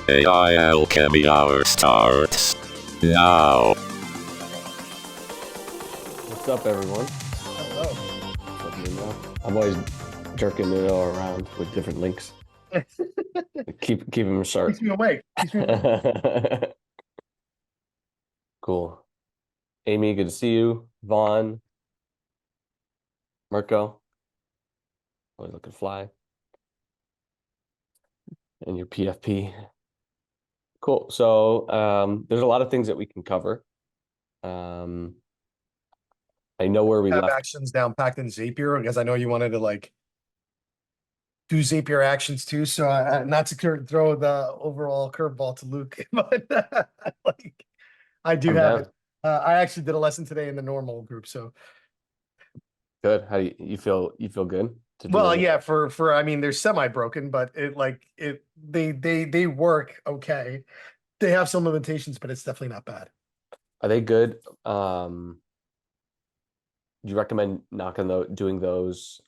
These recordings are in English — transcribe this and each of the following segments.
AI Alchemy Hour starts now. What's up, everyone? Hello. What's up, Nuno? I'm always jerking Nuno around with different links. Keep him sharp. Keeps me awake. Cool. Amy, good to see you. Vaughn, Marco, always looking fly. And your PFP. Cool. So there's a lot of things that we can cover. I know where we Have left. actions down packed in Zapier because I know you wanted to do Zapier actions too. So not to throw the overall curveball to Luke, but I do I'm have down. it. I actually did a lesson today in the normal group. So Good. How do you feel? You feel good to do well, those? yeah, for I mean they're semi-broken, but they work okay. They have some limitations, but it's definitely not bad. Are they good? Do you recommend doing those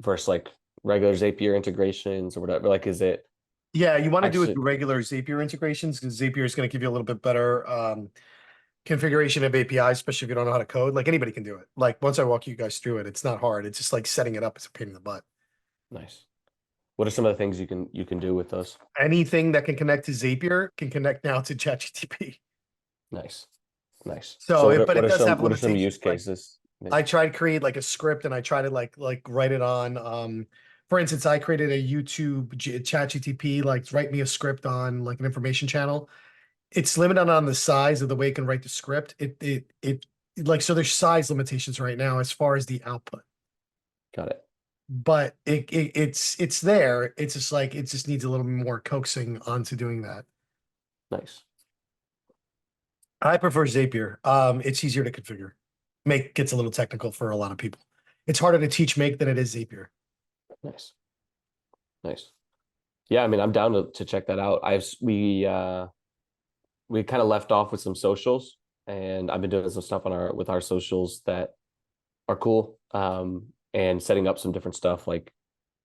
versus like regular Zapier integrations or whatever? Like, is it Yeah, you want to do it actually through regular Zapier integrations because Zapier is going to give you a little bit better configuration of APIs, especially if you don't know how to code. Like anybody can do it. Like once I walk you guys through it, it's not hard. It's just like setting it up is a pain in the butt. nice? What are some of the things you can do with those? Anything that can connect to Zapier can connect now to ChatGTP. Nice, nice. So, What but it does have what are some use limitations. Like cases? I try to create like a script and I try to like write it on. For instance, I created a YouTube ChatGTP, like write me a script on like an information channel. It's limited on the size of the way it can write the script. It like so there's size limitations right now as far as the output. Got it. But it's there. It's just like it just needs a little more coaxing onto doing that. Nice. I prefer Zapier. It's easier to configure. Make gets a little technical for a lot of people. It's harder to teach Make than it is Zapier. Nice. Nice. Yeah, I mean, I'm down to check that out. We kind of left off with some socials, and I've been doing some stuff on with our socials that are cool. And setting up some different stuff, like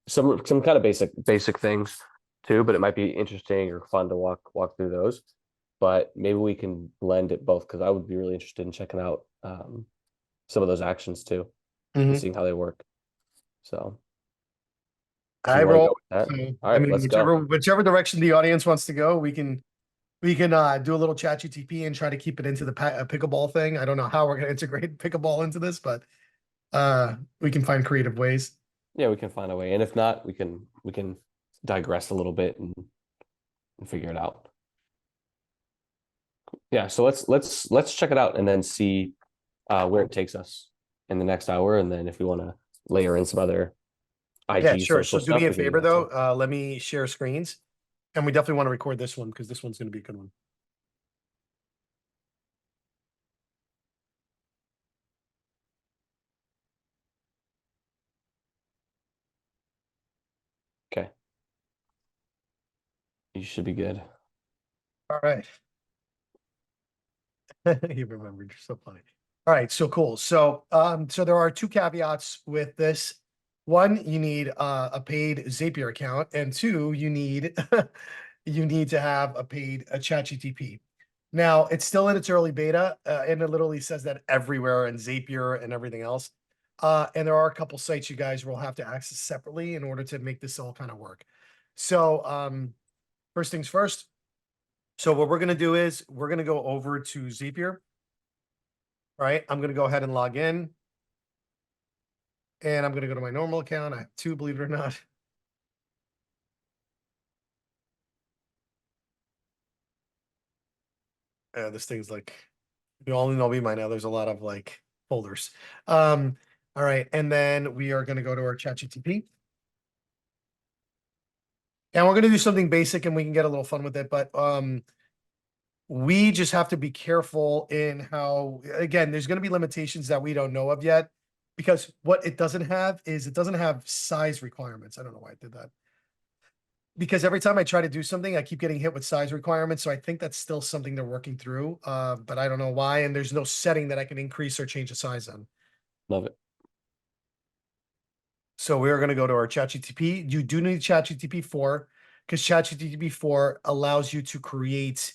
some kind of basic things too, but it might be interesting or fun to walk through those. But maybe we can blend it both because I would be really interested in checking out some of those actions too and seeing how they work. So if I you want to roll. go with that, So, all I right, mean, let's go. whichever direction the audience wants to go, we can do a little chat GTP and try to keep it into the pickleball thing. I don't know how we're going to integrate pickleball into this, but we can find creative ways. Yeah, we can find a way, and if not, we can digress a little bit and figure it out. Yeah, so let's check it out and then see where it takes us in the next hour, and then if we want to layer in some other IG Yeah, sure. social So do me stuff, a we can do favor that too. though. Let me share screens, and we definitely want to record this one because this one's going to be a good one. Okay, you should be good. All right. You remembered. You're so funny. All right, so cool. So so there are two caveats with this. One, you need a paid Zapier account, and two, you need you need to have a ChatGTP. Now, it's still in its early beta, and it literally says that everywhere in Zapier and everything else. And there are a couple sites you guys will have to access separately in order to make this all kind of work. So first things first. So what we're going to do is we're going to go over to Zapier. All right, I'm going to go ahead and log in. And I'm going to go to my normal account. I have two, believe it or not. This thing's like, you only know me by now. There's a lot of like folders. All right, and then we are going to go to our ChatGTP. And we're going to do something basic and we can get a little fun with it. But we just have to be careful in how, again, there's going to be limitations that we don't know of yet. Because what it doesn't have is it doesn't have size requirements. I don't know why I did that. Because every time I try to do something, I keep getting hit with size requirements. So I think that's still something they're working through. But I don't know why. And there's no setting that I can increase or change the size on. Love it. So we're going to go to our ChatGTP. You do need ChatGTP 4. because ChatGPT 4 allows you to create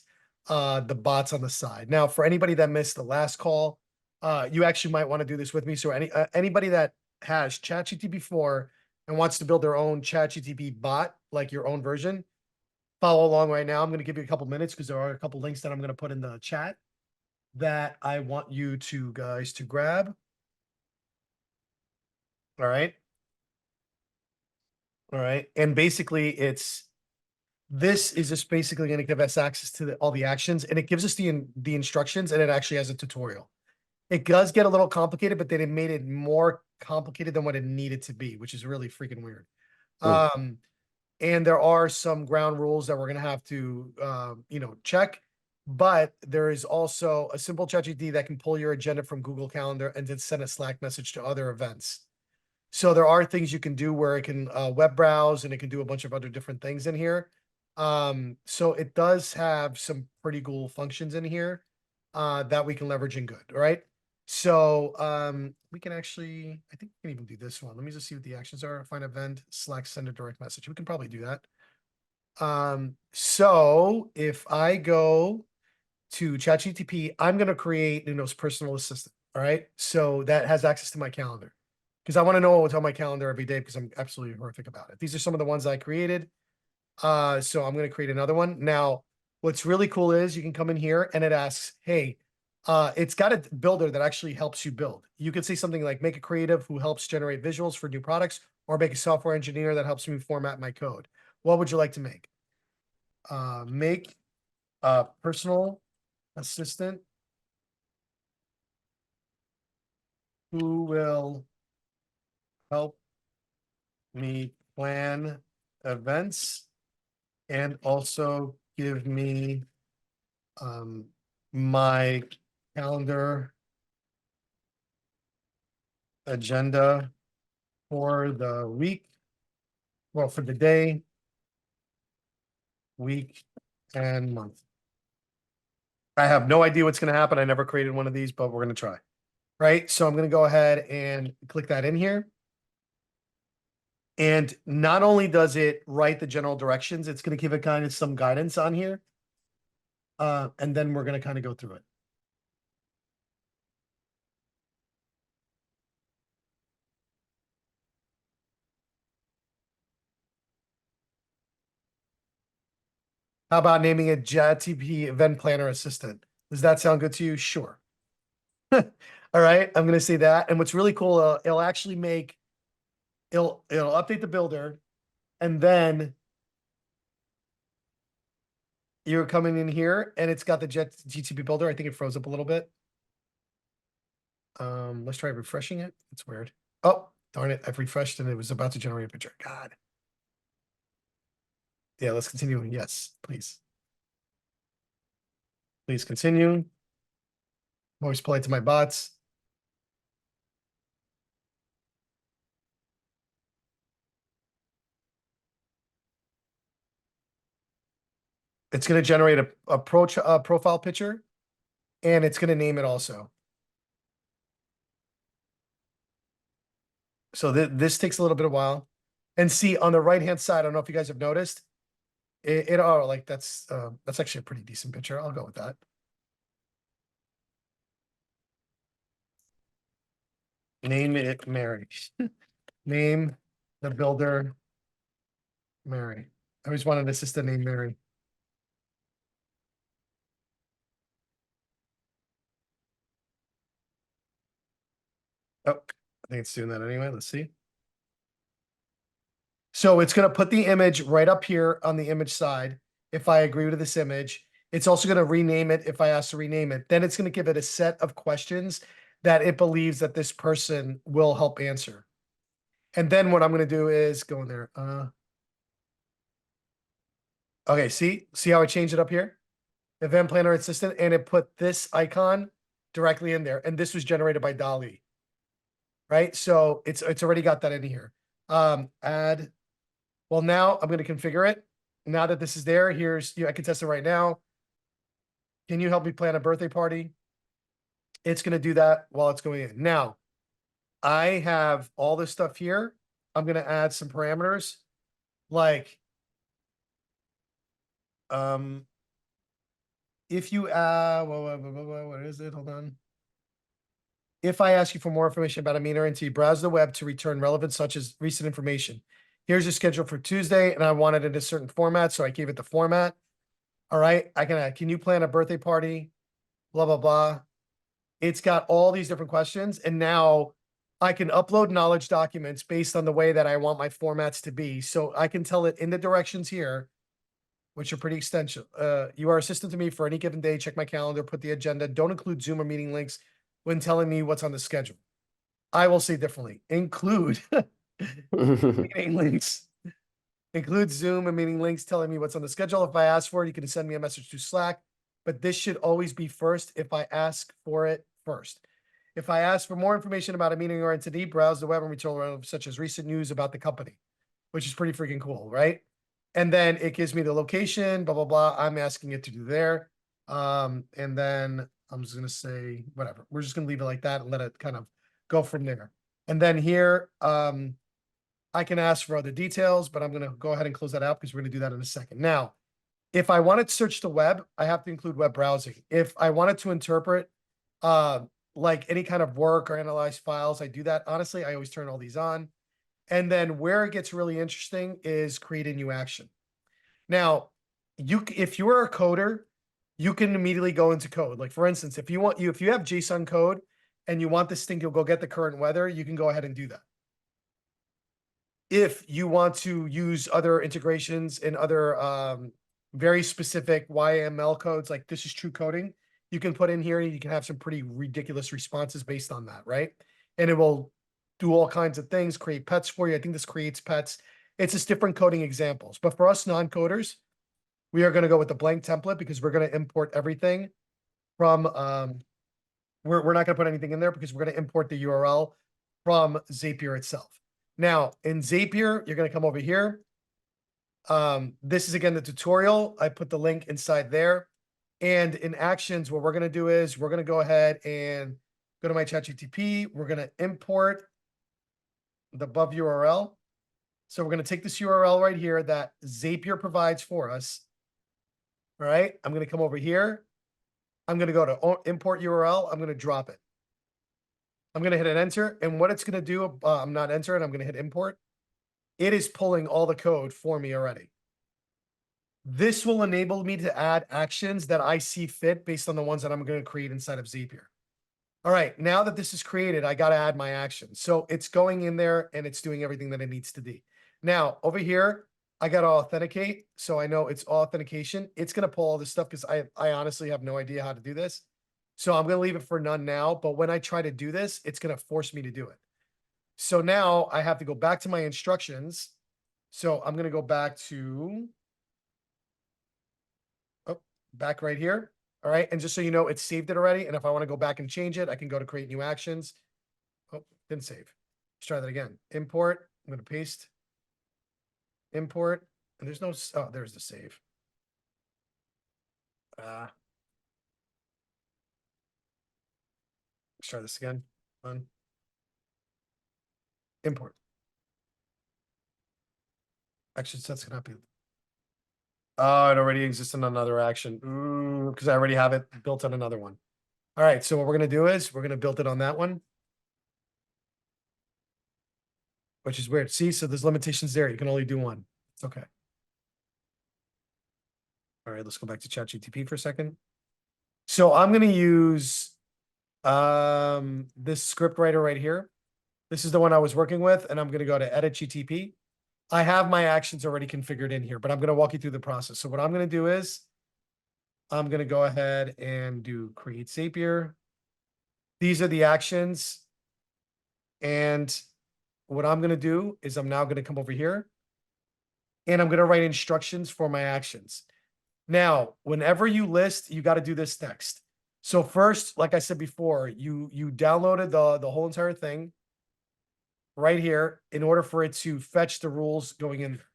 the bots on the side. Now, for anybody that missed the last call, you actually might want to do this with me. So anybody that has ChatGPT 4 and wants to build their own ChatGPT bot, like your own version, follow along right now. I'm going to give you a couple minutes because there are a couple links that I'm going to put in the chat that I want you to guys to grab. All right. All right. And basically this is just basically going to give us access to all the actions, and it gives us the instructions, and it actually has a tutorial. It does get a little complicated, but then it made it more complicated than what it needed to be, which is really freaking weird. And there are some ground rules that we're going to have to, check. But there is also a simple ChatGPT that can pull your agenda from Google Calendar and then send a Slack message to other events. So there are things you can do where it can web browse, and it can do a bunch of other different things in here. So it does have some pretty cool functions in here that we can leverage in good. All right. So we can actually, I think we can even do this one. Let me just see what the actions are. Find event, Slack, send a direct message. We can probably do that. So if I go to ChatGPT, I'm going to create Nuno's personal assistant. All right. So that has access to my calendar, because I want to know what's on my calendar every day, because I'm absolutely horrific about it. These are some of the ones I created. So I'm going to create another one. Now, what's really cool is you can come in here and it asks, hey, it's got a builder that actually helps you build. You could say something like, make a creative who helps generate visuals for new products, or make a software engineer that helps me format my code. What would you like to make? Make a personal assistant who will help me plan events and also give me my calendar agenda for the week, well, for the day, week, and month. I have no idea what's going to happen. I never created one of these, but we're going to try. Right. So I'm going to go ahead and click that in here. And not only does it write the general directions, it's going to give it kind of some guidance on here. And then we're going to kind of go through it. How about naming it ChatGPT Event Planner Assistant? Does that sound good to you? Sure. All right, I'm going to say that. And what's really cool, it'll actually make, it'll update the builder, and then you're coming in here and it's got the GTP builder. I think it froze up a little bit. Let's try refreshing it. It's weird. Oh, darn it. I've refreshed and it was about to generate a picture. God. Yeah, let's continue. Yes, please. Please continue. I'm always polite to my bots. It's going to generate a profile picture, and it's going to name it also. So this takes a little bit of while. And see on the right hand side, I don't know if you guys have noticed, like that's actually a pretty decent picture. I'll go with that. Name it Mary. Name the builder Mary. I always wanted an assistant named Mary. Oh, I think it's doing that anyway. Let's see. So it's going to put the image right up here on the image side if I agree with this image. It's also going to rename it if I ask to rename it. Then it's going to give it a set of questions that it believes that this person will help answer. And then what I'm going to do is go in there. Okay, see how I changed it up here? Event Planner Assistant, and it put this icon directly in there. And this was generated by DALL-E. Right? So it's already got that in here. Add. Well, now I'm going to configure it. Now that this is there, I can test it right now. Can you help me plan a birthday party? It's going to do that while it's going in. Now, I have all this stuff here. I'm going to add some parameters like If you what is it? Hold on. If I ask you for more information about a meter entity, browse the web to return relevant such as recent information. Here's your schedule for Tuesday, and I want it in a certain format, so I gave it the format. All right, I can add, can you plan a birthday party? Blah blah blah. It's got all these different questions, and now I can upload knowledge documents based on the way that I want my formats to be. So I can tell it in the directions here, which are pretty extensive. You are assistant to me for any given day. Check my calendar, put the agenda. Don't include Zoom or meeting links when telling me what's on the schedule. I will say differently. Include meeting links. Include Zoom and meeting links telling me what's on the schedule. If I ask for it, you can send me a message to Slack, but this should always be first if I ask for it first. If I ask for more information about a meeting or entity, browse the web and return such as recent news about the company, which is pretty freaking cool, right? And then it gives me the location, blah, blah, blah. I'm asking it to do there. And then I'm just going to say, whatever. We're just going to leave it like that and let it kind of go from there. And then here, I can ask for other details, but I'm going to go ahead and close that out because we're going to do that in a second. Now, if I wanted to search the web, I have to include web browsing. If I wanted to interpret like any kind of work or analyze files, I do that. Honestly, I always turn all these on. And then where it gets really interesting is create a new action. Now, if you are a coder, you can immediately go into code. Like for instance, if you have JSON code and you want this thing to go get the current weather, you can go ahead and do that. If you want to use other integrations and other very specific YML codes, like this is true coding, you can put in here and you can have some pretty ridiculous responses based on that, right? And it will do all kinds of things, create pets for you. I think this creates pets. It's just different coding examples. But for us non-coders, we are going to go with the blank template because we're going to import everything from, we're not going to put anything in there because we're going to import the URL from Zapier itself. Now, in Zapier, you're going to come over here. This is, again, the tutorial. I put the link inside there. And in Actions, what we're going to do is we're going to go ahead and go to my ChatGPT. We're going to import the above URL. So we're going to take this URL right here that Zapier provides for us. All right. I'm going to come over here. I'm going to go to import URL. I'm going to drop it. I'm going to hit an enter. And what it's going to do, I'm not entering. I'm going to hit import. It is pulling all the code for me already. This will enable me to add actions that I see fit based on the ones that I'm going to create inside of Zapier. All right, now that this is created, I got to add my action. So it's going in there and it's doing everything that it needs to do. Now, over here, I got to authenticate. So I know it's authentication. It's going to pull all this stuff because I honestly have no idea how to do this. So I'm going to leave it for none now. But when I try to do this, it's going to force me to do it. So now I have to go back to my instructions. So I'm going to go back to, back right here. All right. And just so you know, it's saved it already. And if I want to go back and change it, I can go to create new actions. Oh, didn't save. Let's try that again. Import. I'm going to paste. Import. And there's no, oh, there's the save. Let's try this again. Import. Action sets cannot be. Oh, it already exists in another action. Because I already have it built on another one. All right, so what we're going to do is we're going to build it on that one. Which is weird. See, so there's limitations there. You can only do one. It's okay. All right, let's go back to ChatGPT for a second. So I'm going to use this script writer right here. This is the one I was working with, and I'm going to go to edit GTP. I have my actions already configured in here, but I'm going to walk you through the process. So what I'm going to do is I'm going to go ahead and do create Zapier. These are the actions. And what I'm going to do is I'm now going to come over here and I'm going to write instructions for my actions. Now, whenever you list, you got to do this next. So first, like I said before, you downloaded the whole entire thing right here in order for it to fetch the rules going in there.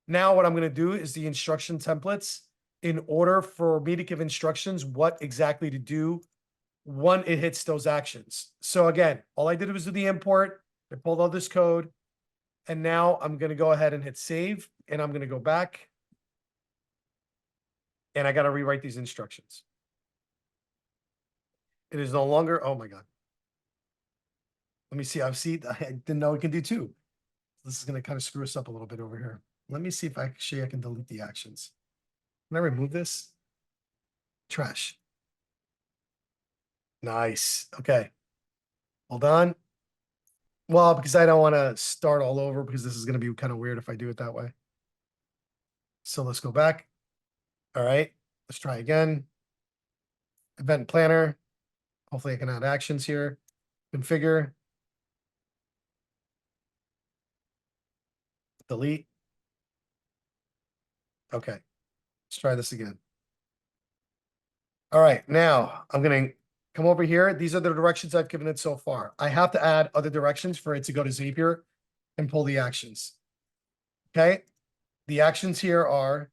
Now what I'm going to do is the instruction templates in order for me to give instructions what exactly to do when it hits those actions. So again, all I did was do the import. I pulled all this code. And now I'm going to go ahead and hit save. And I'm going to go back. and I got to rewrite these instructions. It is no longer, oh my God. Let me see. I didn't know it can do two. This is going to kind of screw us up a little bit over here. Let me see if I can delete the actions. Can I remove this? Trash. Nice. Okay. Hold on. Well, because I don't want to start all over because this is going to be kind of weird if I do it that way. So let's go back. All right. Let's try again. Event planner. Hopefully I can add actions here. Configure. Delete. Okay. Let's try this again. All right. Now I'm going to come over here. These are the directions I've given it so far. I have to add other directions for it to go to Zapier and pull the actions. Okay. The actions here are,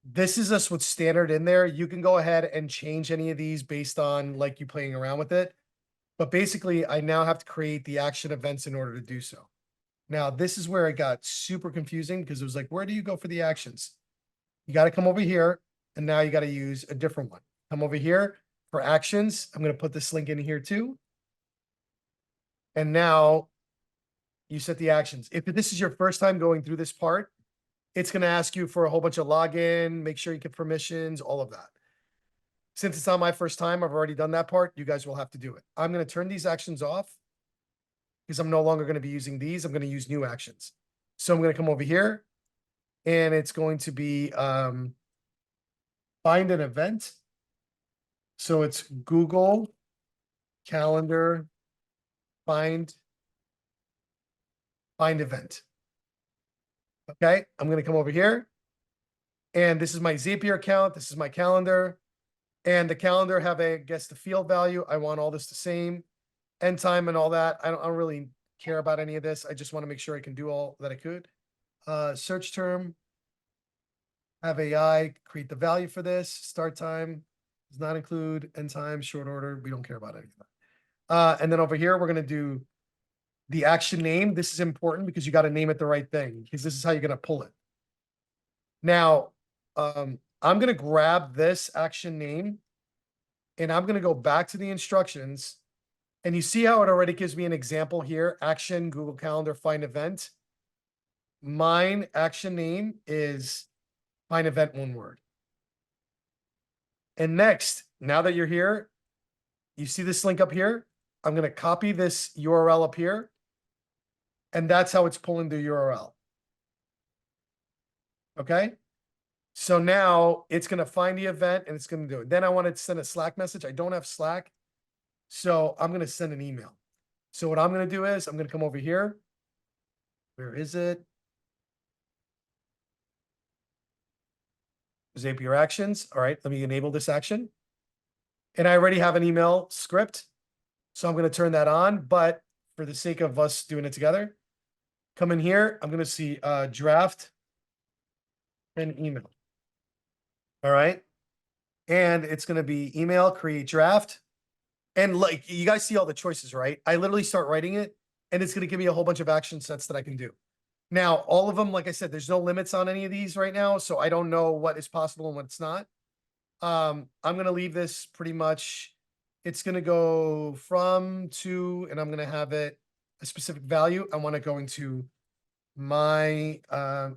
this is just what's standard in there. You can go ahead and change any of these based on like you playing around with it. But basically, I now have to create the action events in order to do so. Now, this is where it got super confusing because it was like, where do you go for the actions? You got to come over here, and now you got to use a different one. Come over here for actions. I'm going to put this link in here too. And now you set the actions. If this is your first time going through this part, it's going to ask you for a whole bunch of login, make sure you get permissions, all of that. Since it's not my first time, I've already done that part. You guys will have to do it. I'm going to turn these actions off because I'm no longer going to be using these. I'm going to use new actions. So I'm going to come over here and it's going to be find an event. So it's Google Calendar find event. Okay, I'm going to come over here and this is my Zapier account. This is my calendar. And the calendar have guess the field value. I want all this the same. End time and all that. I don't really care about any of this. I just want to make sure I can do all that I could. Search term. Have AI create the value for this. Start time does not include end time, short order. We don't care about any of that. And then over here, we're going to do the action name. This is important because you got to name it the right thing because this is how you're going to pull it. Now, I'm going to grab this action name and I'm going to go back to the instructions. And you see how it already gives me an example here. Action, Google Calendar, find event. Mine action name is find event, one word. And next, now that you're here, you see this link up here. I'm going to copy this URL up here. And that's how it's pulling the URL. Okay. So now it's going to find the event and it's going to do it. Then I want to send a Slack message. I don't have Slack. So I'm going to send an email. So what I'm going to do is I'm going to come over here. Where is it? Zapier actions. All right, let me enable this action. And I already have an email script. So I'm going to turn that on. But for the sake of us doing it together, come in here. I'm going to see draft and email. All right. And it's going to be email, create draft. And like you guys see all the choices, right? I literally start writing it and it's going to give me a whole bunch of action sets that I can do. Now, all of them, like I said, there's no limits on any of these right now. So I don't know what is possible and what's not. I'm going to leave this pretty much. It's going to go from to, and I'm going to have it a specific value. I want it going to my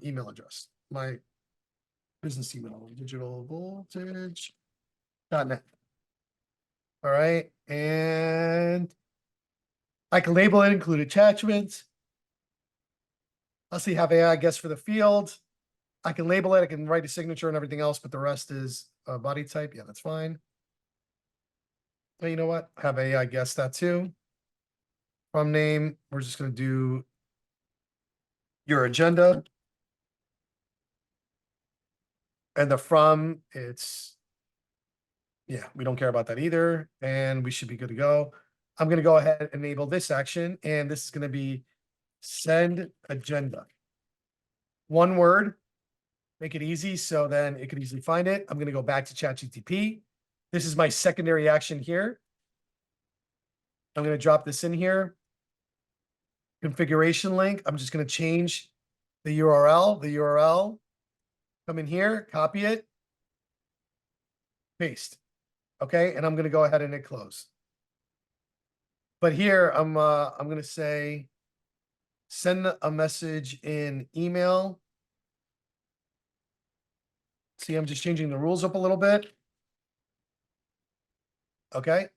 email address, my business email, digitalvoltage.net. All right. And I can label it, include attachments. I'll see, have AI guess for the field. I can label it. I can write a signature and everything else, but the rest is body type. Yeah, that's fine. But you know what? Have AI guess that too. From name, we're just going to do your agenda. And the from, it's, yeah, we don't care about that either. And we should be good to go. I'm going to go ahead and enable this action. And this is going to be send agenda. One word, make it easy so then it can easily find it. I'm going to go back to ChatGPT. This is my secondary action here. I'm going to drop this in here. Configuration link. I'm just going to change the URL. Come in here, copy it. paste. Okay, and I'm gonna go ahead and hit close. But here I'm gonna say send a message in email. See, I'm just changing the rules up a little bit. Okay.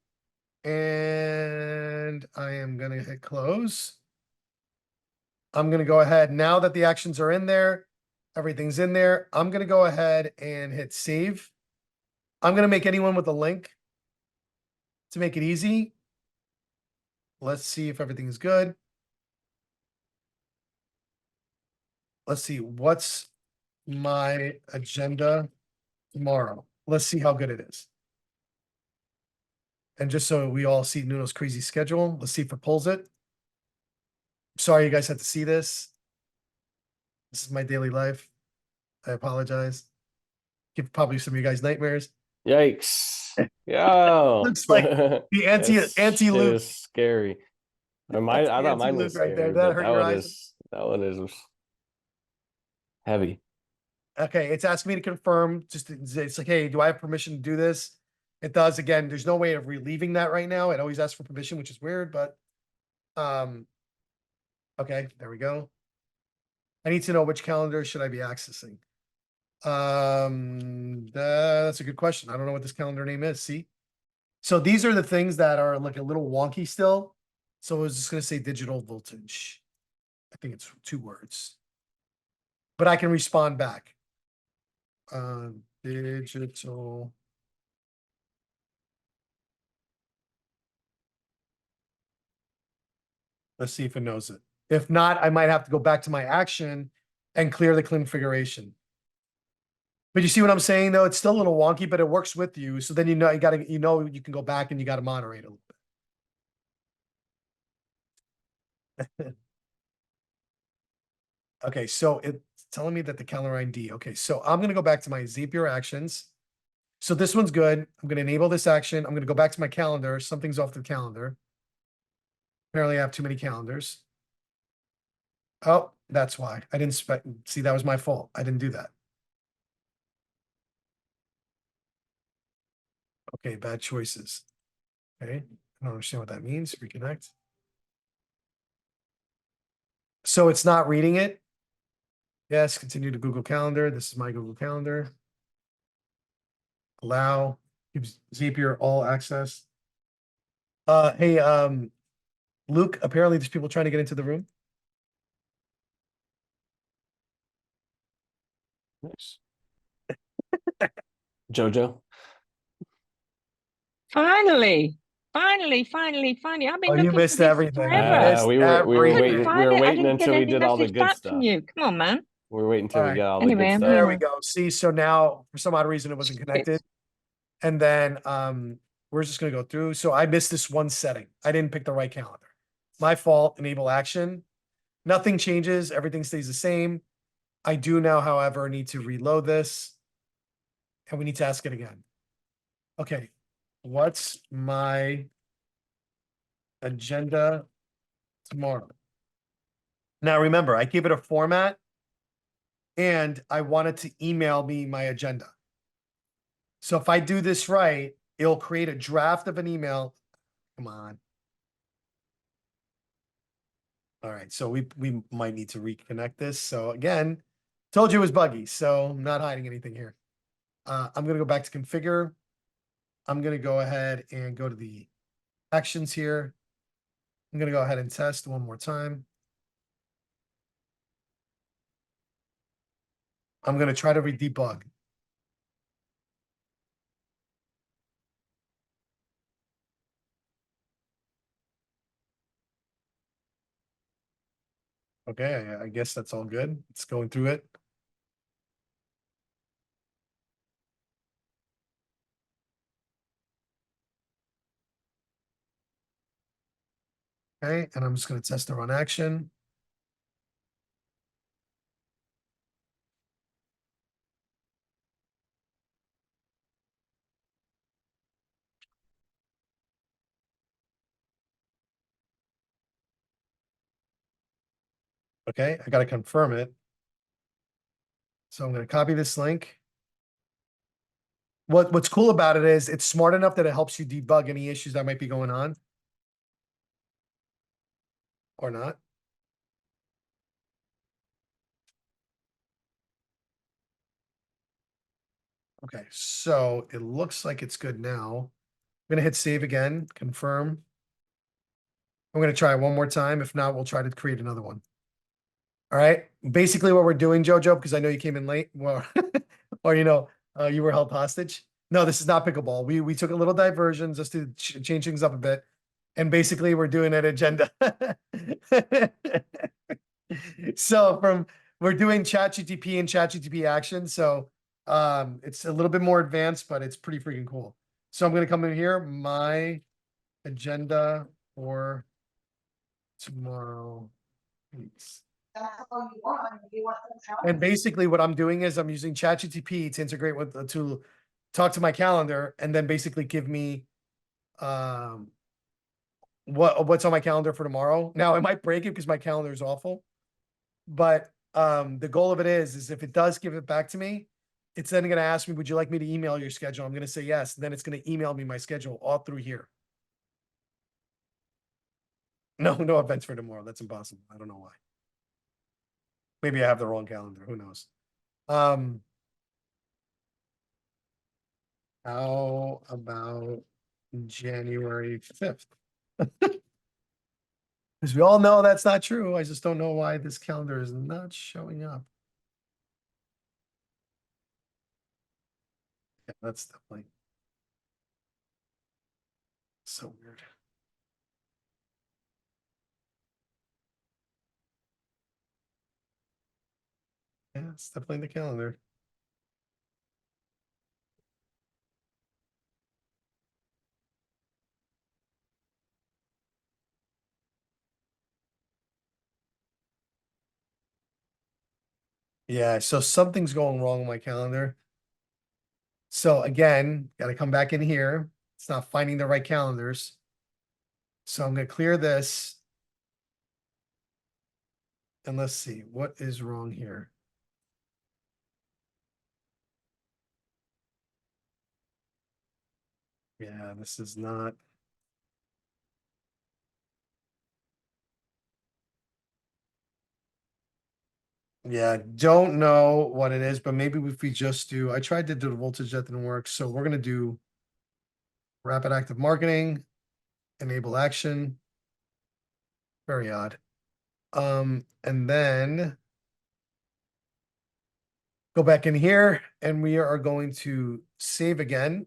And I am gonna hit close. I'm gonna go ahead, now that the actions are in there, everything's in there, I'm gonna go ahead and hit save. I'm gonna make anyone with a link to make it easy. Let's see if everything's good. Let's see, what's my agenda tomorrow? Let's see how good it is. And just so we all see Nuno's crazy schedule, let's see if it pulls it. Sorry you guys had to see this. This is my daily life. I apologize. Give probably some of you guys nightmares. Yikes. Yo. Looks like the This shit anti-loop. is scary. I That's thought the mine anti-loop was right there. scary, That but hurt your eyes. that one is heavy. Okay, it's asking me to confirm. Just it's like, hey, do I have permission to do this? It does. Again, there's no way of relieving that right now. It always asks for permission, which is weird, but okay, there we go. I need to know which calendar should I be accessing. That's a good question. I don't know what this calendar name is. See, so these are the things that are like a little wonky still. So I was just gonna say digital voltage. I think it's 2 words, but I can respond back. Digital. Let's see if it knows it. If not, I might have to go back to my action and clear the configuration. But you see what I'm saying though? It's still a little wonky, but it works with you. So then you know you can go back and you got to moderate a little bit. Okay, so it's telling me that the calendar ID. Okay, so I'm gonna go back to my Zapier actions. So this one's good. I'm gonna enable this action. I'm gonna go back to my calendar. Something's off the calendar. Apparently I have too many calendars. Oh, that's why. I didn't see, that was my fault. I didn't do that. Okay, bad choices. Okay, I don't understand what that means. Reconnect. So it's not reading it. Yes, continue to Google Calendar. This is my Google Calendar. Allow, gives Zapier all access. Hey, Luke, apparently there's people trying to get into the room. Nice. Jojo. Finally, finally. I've been Oh, you looking missed for this everything. You forever. missed we were everything. waiting Couldn't find it. I didn't get until we any did all the message good back stuff. from you. Come on, man. We were waiting until we Alright. got all the Anyway, good I'm stuff. There here. we go. See, so now for some odd reason it wasn't connected. And then we're just gonna go through. So I missed this one setting. I didn't pick the right calendar. My fault. Enable action. Nothing changes. Everything stays the same. I do now, however, need to reload this. And we need to ask it again. Okay. What's my agenda tomorrow? Now remember, I gave it a format and I wanted to email me my agenda. So if I do this right, it'll create a draft of an email. Come on. All right, so we might need to reconnect this. So again, told you it was buggy, so I'm not hiding anything here. I'm gonna go back to configure. I'm gonna go ahead and go to the actions here. I'm gonna go ahead and test one more time. I'm gonna try to re-debug. Okay, I guess that's all good. It's going through it. Okay, and I'm just gonna test the run action. Okay, I gotta confirm it. So I'm gonna copy this link. what's cool about it is it's smart enough that it helps you debug any issues that might be going on. Or not. Okay, so it looks like it's good now. I'm gonna hit save again, confirm. I'm gonna try it one more time. If not, we'll try to create another one. All right, basically what we're doing, Jojo, because I know you came in late, well, or you were held hostage. No, this is not pickleball. We took a little diversion just to change things up a bit, and basically we're doing an agenda. So we're doing ChatGTP and ChatGTP action. So it's a little bit more advanced, but it's pretty freaking cool. So I'm gonna come in here, my agenda for tomorrow. Please. And basically what I'm doing is I'm using ChatGTP to integrate with to talk to my calendar and then basically give me what's on my calendar for tomorrow. Now it might break it because my calendar is awful. But the goal of it is if it does give it back to me, it's then going to ask me, would you like me to email your schedule? I'm going to say yes. Then it's going to email me my schedule all through here. No events for tomorrow. That's impossible. I don't know why. Maybe I have the wrong calendar. Who knows? How about January 5th? Because we all know that's not true. I just don't know why this calendar is not showing up. Yeah, that's definitely so weird. Yeah, it's definitely the calendar. Yeah, so something's going wrong with my calendar. So again, got to come back in here. It's not finding the right calendars. So I'm going to clear this. And let's see, what is wrong here? Yeah, this is not. Yeah, don't know what it is, but maybe if we just do, I tried to do the voltage, that didn't work. So we're going to do rapid active marketing, enable action. Very odd. And then go back in here and we are going to save again.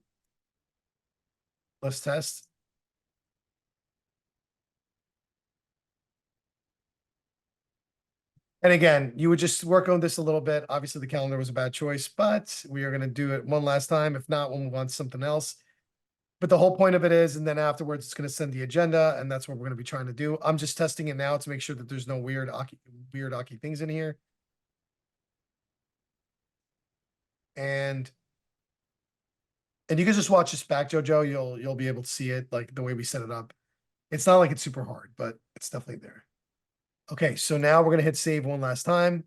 Let's test. And again, you would just work on this a little bit. Obviously, the calendar was a bad choice, but we are going to do it one last time. If not, we'll move on to something else. But the whole point of it is, and then afterwards, it's going to send the agenda, and that's what we're going to be trying to do. I'm just testing it now to make sure that there's no weird Aki things in here. And you can just watch this back, Jojo. You'll be able to see it like the way we set it up. It's not like it's super hard, but it's definitely there. Okay, so now we're gonna hit save one last time.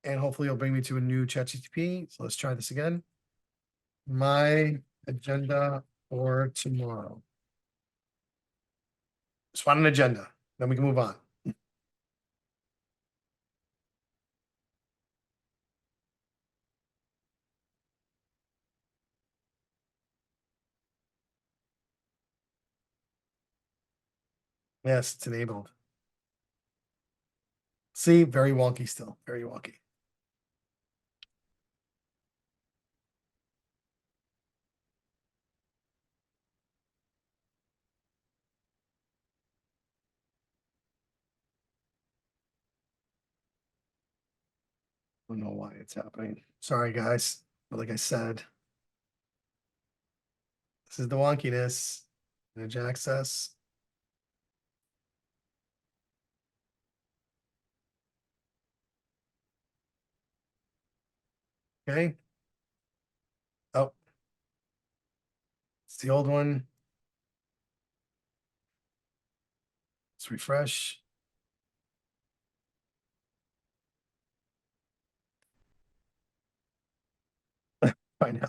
And hopefully it'll bring me to a new ChatGPT. So let's try this again. My agenda for tomorrow. Just find an agenda, then we can move on. Yes, it's enabled. See, very wonky still, very wonky. I don't know why it's happening. Sorry, guys. But like I said, this is the wonkiness. Edge access. Okay. Oh. It's the old one. Let's refresh. I know.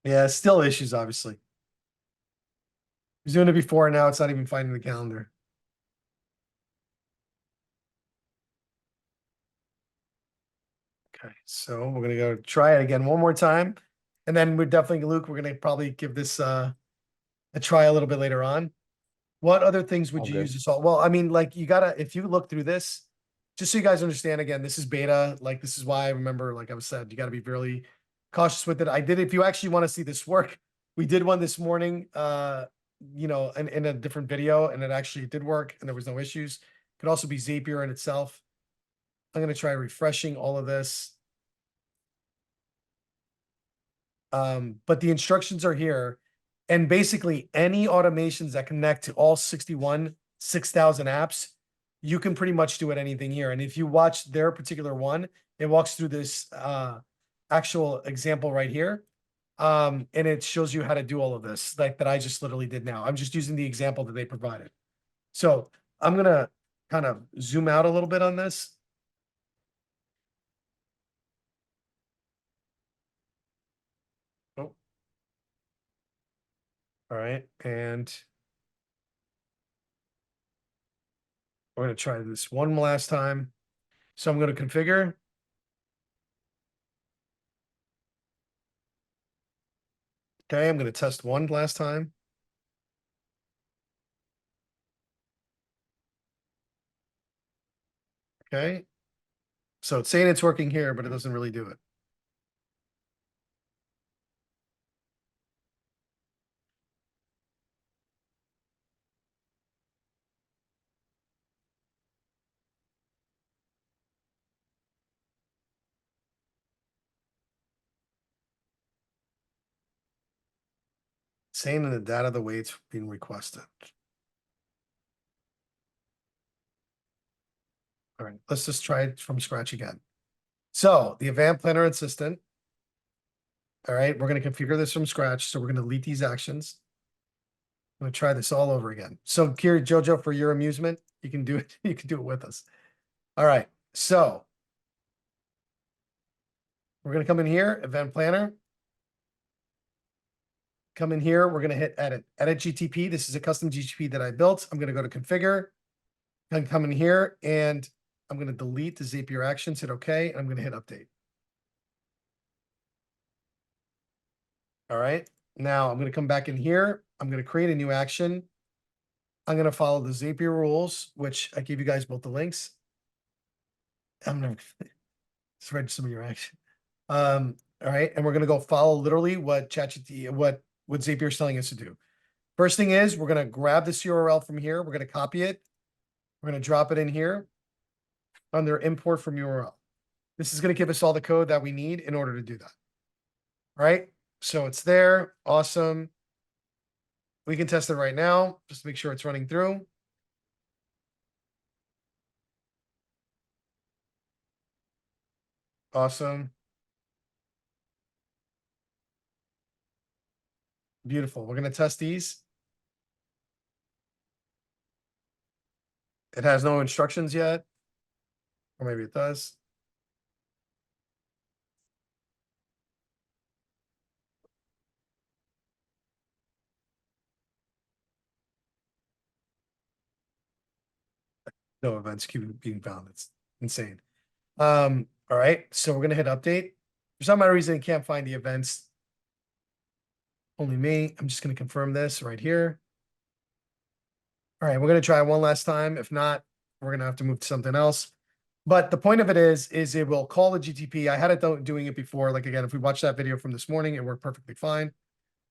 Yeah, still issues, obviously. He's doing it before, now it's not even finding the calendar. Okay, so we're gonna go try it again one more time. And then we're definitely, Luke, we're gonna probably give this a try a little bit later on. What other things would All you good. use this all? Well, I mean, like you gotta, if you look through this, just so you guys understand, again, this is beta. Like this is why I remember, like I was said, you gotta be really cautious with it. I did, if you actually want to see this work, we did one this morning, you know, in a different video, and it actually did work and there was no issues. Could also be Zapier in itself. I'm gonna try refreshing all of this. But the instructions are here. And basically any automations that connect to all 6,000 apps, you can pretty much do it anything here. And if you watch their particular one, it walks through this actual example right here. And it shows you how to do all of this, like that I just literally did now. I'm just using the example that they provided. So I'm gonna kind of zoom out a little bit on this. Oh. All right, and we're gonna try this one last time. So I'm gonna configure. Okay, I'm gonna test one last time. Okay. So it's saying it's working here, but it doesn't really do it. It's saying in the data the way it's being requested. All right, let's just try it from scratch again. So the event planner assistant. All right, we're gonna configure this from scratch. So we're gonna delete these actions. I'm gonna try this all over again. So here, Jojo, for your amusement, you can do it. You can do it with us. All right, so we're gonna come in here, event planner. Come in here, we're gonna hit edit. Edit GTP. This is a custom GTP that I built. I'm gonna go to configure. I'm come in here and I'm gonna delete the Zapier actions, hit OK, and I'm gonna hit update. All right, now I'm gonna come back in here. I'm gonna create a new action. I'm gonna follow the Zapier rules, which I gave you guys both the links. I'm gonna just read some of your action. All right, and we're gonna go follow literally what ChatGPT, what Zapier is telling us to do. First thing is we're gonna grab this URL from here. We're gonna copy it. We're gonna drop it in here under import from URL. This is gonna give us all the code that we need in order to do that. All right, so it's there. Awesome. We can test it right now. Just to make sure it's running through. Awesome. Beautiful. We're going to test these. It has no instructions yet. Or maybe it does. No events being found. It's insane. All right. So we're going to hit update. For some odd reason, I can't find the events. Only me. I'm just going to confirm this right here. All right. We're going to try one last time. If not, we're going to have to move to something else. But the point of it is it will call the GTP. I had it doing it before. Like again, if we watch that video from this morning, it worked perfectly fine.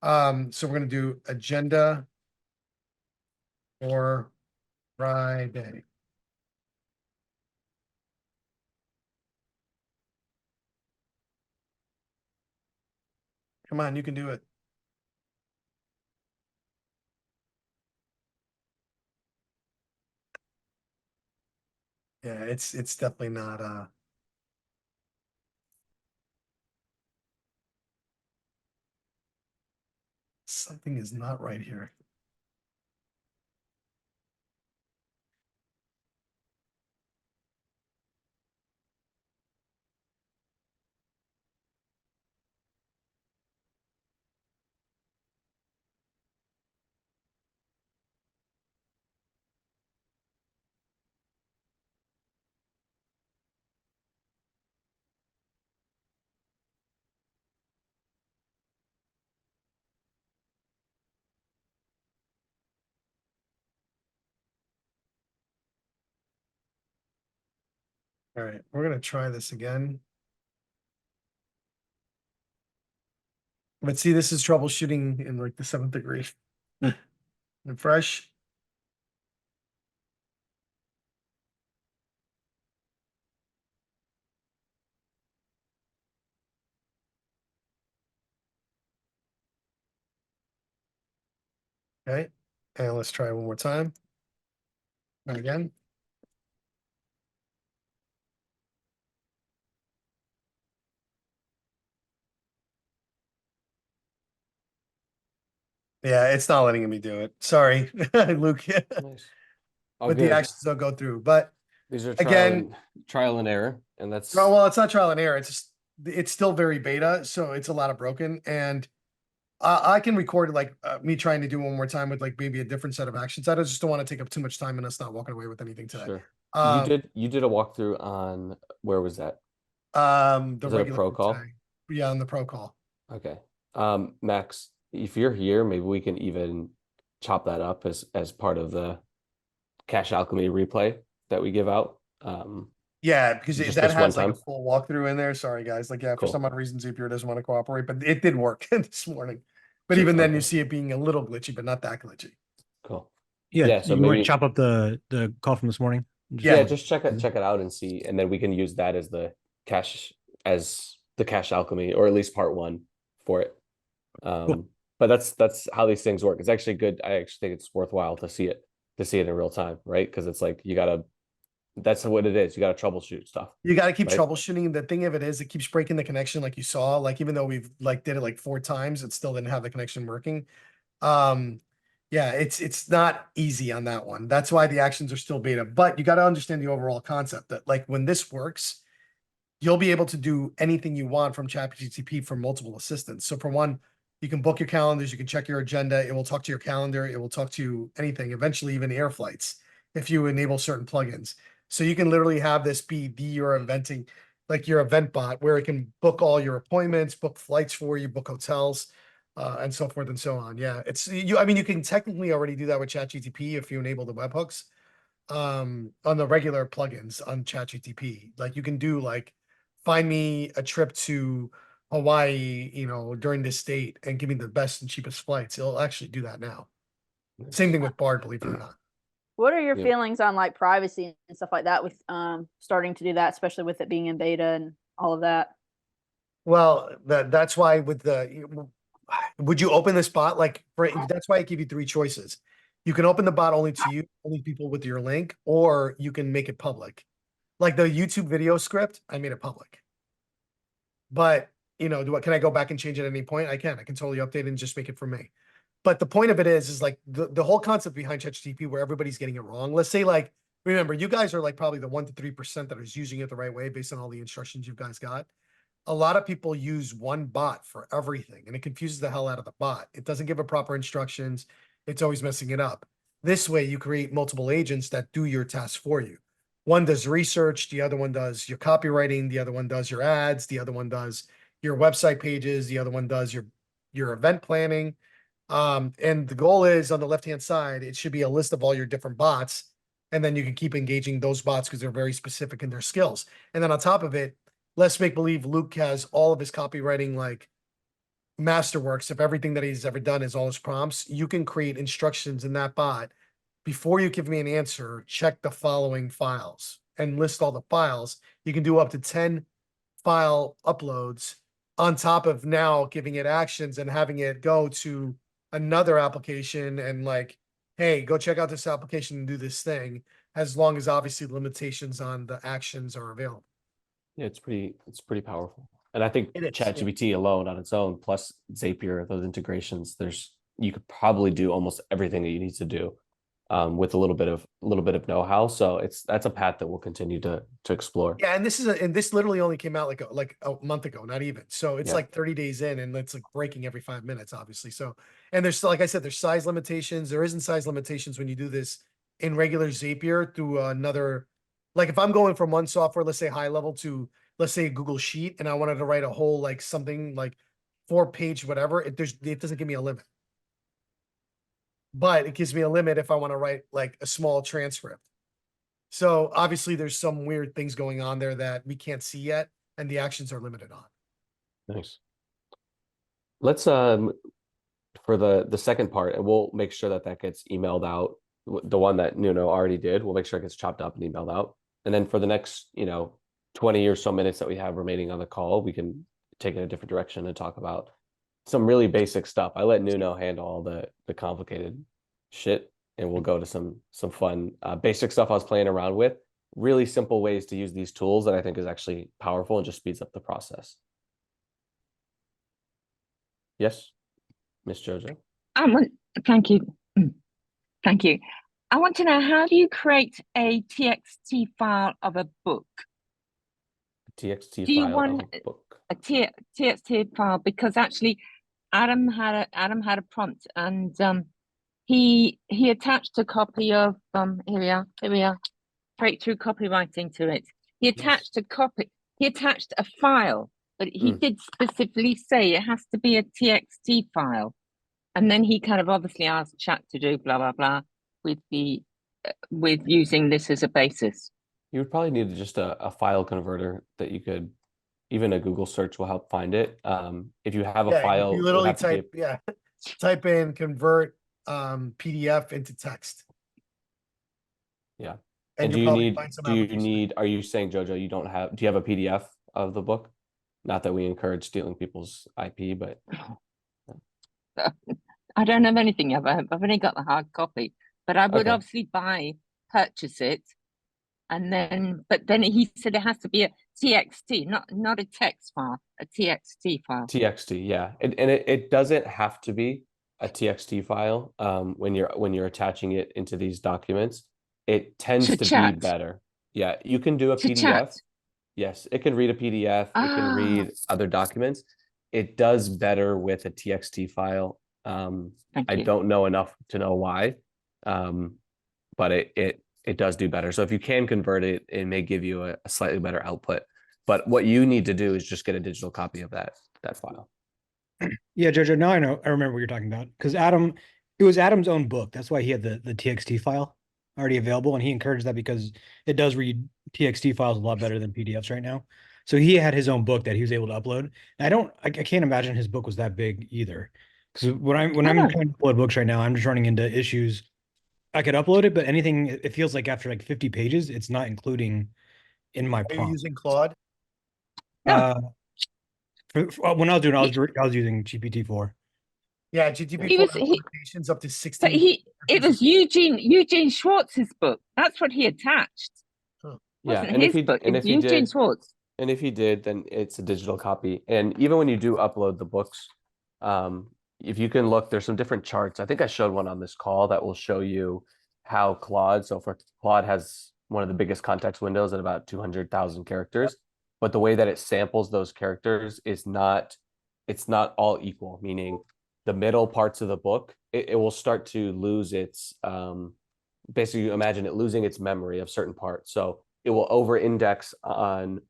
So we're going to do agenda for Friday. Come on, you can do it. Yeah, it's definitely not something is not right here. All right, we're gonna try this again. But see, this is troubleshooting in like the 7th degree. And fresh. Okay, and let's try it one more time. And again. Yeah, it's not letting me do it. Sorry, Luke. Nice. All But the good. actions don't go through. But These are again, trial and error, and that's well, it's not trial and error. It's just it's still very beta, so it's a lot of broken. And I can record like me trying to do one more time with like maybe a different set of actions. I just don't want to take up too much time and us not walking away with anything today. sure. Um, You did a walkthrough on where was that? the Was it a regular pro group call? today. Yeah, on the pro call. Okay. Max, if you're here, maybe we can even chop that up as part of the Cash Alchemy replay that we give out. Yeah, because Just that this one has like a time. full walkthrough in there. Sorry, guys. Like, yeah, for Cool. some odd reason, Zapier doesn't want to cooperate, but it did work this morning. But Sure, even then, you okay. see it being a little glitchy, but not that glitchy. Cool. Yeah, Yeah, so you want maybe- to chop up the call from this morning? Yeah, just check it out and see, and then we can use that as the Cash Alchemy, or at least part one for it. But that's how these things work. It's actually good. I actually think it's worthwhile to see it in real time, right? Because it's like that's what it is. You gotta troubleshoot stuff. You got to keep Right. troubleshooting. The thing of it is, it keeps breaking the connection, like you saw. Like even though we've like did it like 4 times, it still didn't have the connection working. Yeah, it's not easy on that one. That's why the actions are still beta. But you got to understand the overall concept that like when this works, you'll be able to do anything you want from ChatGPT from multiple assistants. So for one, you can book your calendars, you can check your agenda, it will talk to your calendar, it will talk to anything, eventually even air flights, if you enable certain plugins. So you can literally have this be your inventing, like your event bot, where it can book all your appointments, book flights for you, book hotels, and so forth and so on. Yeah, it's you. I mean, you can technically already do that with ChatGPT if you enable the webhooks on the regular plugins on ChatGPT. Like you can do like find me a trip to Hawaii, during this date and give me the best and cheapest flights. It'll actually do that now. Same thing with Bard, believe it or not. What are your Yeah. feelings on like privacy and stuff like that with starting to do that, especially with it being in beta and all of that? Well, that's why with would you open this bot? That's why I give you 3 choices. You can open the bot only to you, only people with your link, or you can make it public. Like the YouTube video script, I made it public. But, can I go back and change it at any point? I can totally update it and just make it for me. But the point of it is like the whole concept behind ChatGPT where everybody's getting it wrong. Let's say like, remember, you guys are like probably the 1 to 3% that is using it the right way based on all the instructions you guys got. A lot of people use one bot for everything and it confuses the hell out of the bot. It doesn't give it proper instructions. It's always messing it up. This way you create multiple agents that do your tasks for you. One does research, the other one does your copywriting, the other one does your ads, the other one does your website pages, the other one does your event planning. And the goal is on the left-hand side, it should be a list of all your different bots. And then you can keep engaging those bots because they're very specific in their skills. And then on top of it, let's make believe Luke has all of his copywriting like masterworks of everything that he's ever done is all his prompts. You can create instructions in that bot. Before you give me an answer, check the following files and list all the files. You can do up to 10 file uploads on top of now giving it actions and having it go to another application and like, hey, go check out this application and do this thing, as long as obviously limitations on the actions are available. Yeah, it's pretty powerful. And I think It is, ChatGPT alone on its own, plus Zapier, those integrations, you could probably do almost everything that you need to do with a little bit of know-how. So that's a path that we'll continue to explore. Yeah, and this literally only came out like a month ago, not even. So it's Yeah. like 30 days in, and it's like breaking every 5 minutes, obviously. So, and there's like I said, there's size limitations. There isn't size limitations when you do this in regular Zapier through another. Like if I'm going from one software, let's say high level to let's say Google Sheet, and I wanted to write a whole like something like 4-page whatever, it doesn't give me a limit. But it gives me a limit if I want to write like a small transcript. So obviously there's some weird things going on there that we can't see yet, and the actions are limited on. Nice. Let's for the second part, and we'll make sure that that gets emailed out. The one that Nuno already did, we'll make sure it gets chopped up and emailed out. And then for the next, 20 or so minutes that we have remaining on the call, we can take it a different direction and talk about some really basic stuff. I let Nuno handle all the complicated shit, and we'll go to some fun basic stuff I was playing around with. Really simple ways to use these tools that I think is actually powerful and just speeds up the process. Yes, Miss Jojo. Thank you. Thank you. I want to know, how do you create a TXT file of a book? TXT Do you file want of a book. a TXT file? Because actually, Adam had a prompt, and he attached a copy of here we are, breakthrough copywriting to it. He attached a copy. He attached a file, but he did specifically say it has to be a TXT file. And then he kind of obviously asked chat to do blah blah blah with the with using this as a basis. You would probably need just a file converter that you could, even a Google search will help find it. If you have a Yeah, file, you it would literally have to be type, type in convert PDF into text. yeah. And do you'll you probably need find some do you application. need are you saying, Jojo, you don't have, do you have a PDF of the book? Not that we encourage stealing people's IP, but I don't have anything. I've only got the hard copy, but I would Okay. obviously purchase it, and but then he said it has to be a TXT, not a text file, a TXT file. TXT, yeah. It doesn't have to be a TXT file when you're attaching it into these documents. It tends To to be chat. better. Yeah, you can do a To PDF. chat. Yes, it can read a PDF, it can read other documents. It does better with a TXT file. Thank I you. don't know enough to know why, but it does do better. So if you can convert it, it may give you a slightly better output. But what you need to do is just get a digital copy of that file. Yeah, Jojo, now I remember what you're talking about. Because it was Adam's own book. That's why he had the TXT file already available. And he encouraged that because it does read TXT files a lot better than PDFs right now. So he had his own book that he was able to upload. I can't imagine his book was that big either. Because when I'm trying to upload books right now, I'm just running into issues. I could upload it, but anything, it feels like after like 50 pages, it's not including in my Are you prompt. using Claude? When I was doing, I was using GPT-4. Yeah, He GPT-4 was has he, limitations up to but 16. it was Eugene Schwartz's book. That's what he attached. Yeah, Wasn't his book. It's Eugene Schwartz. and if he did, then it's a digital copy. And even when you do upload the books, if you can look, there's some different charts. I think I showed one on this call that will show you how Claude, so for Claude has one of the biggest context windows at about 200,000 characters, but the way that it samples those characters is it's not all equal, meaning the middle parts of the book, it will start to lose its, basically imagine it losing its memory of certain parts. So it will over index on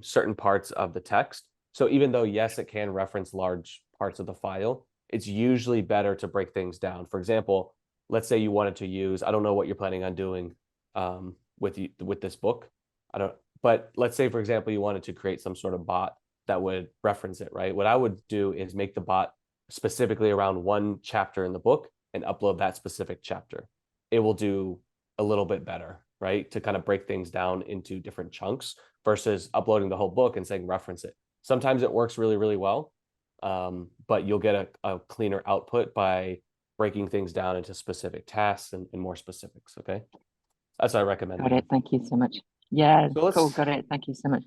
certain parts of the text. So even though, yes, it can reference large parts of the file, it's usually better to break things down. For example, let's say you wanted to use, I don't know what you're planning on doing with this book. But let's say, for example, you wanted to create some sort of bot that would reference it, right? What I would do is make the bot specifically around one chapter in the book and upload that specific chapter. It will do a little bit better, right? To kind of break things down into different chunks versus uploading the whole book and saying reference it. Sometimes it works really, really well, but you'll get a cleaner output by breaking things down into specific tasks and more specifics, okay? That's what I recommend. Got it. Thank you so much. Yeah, So cool. Got it. Thank you so much.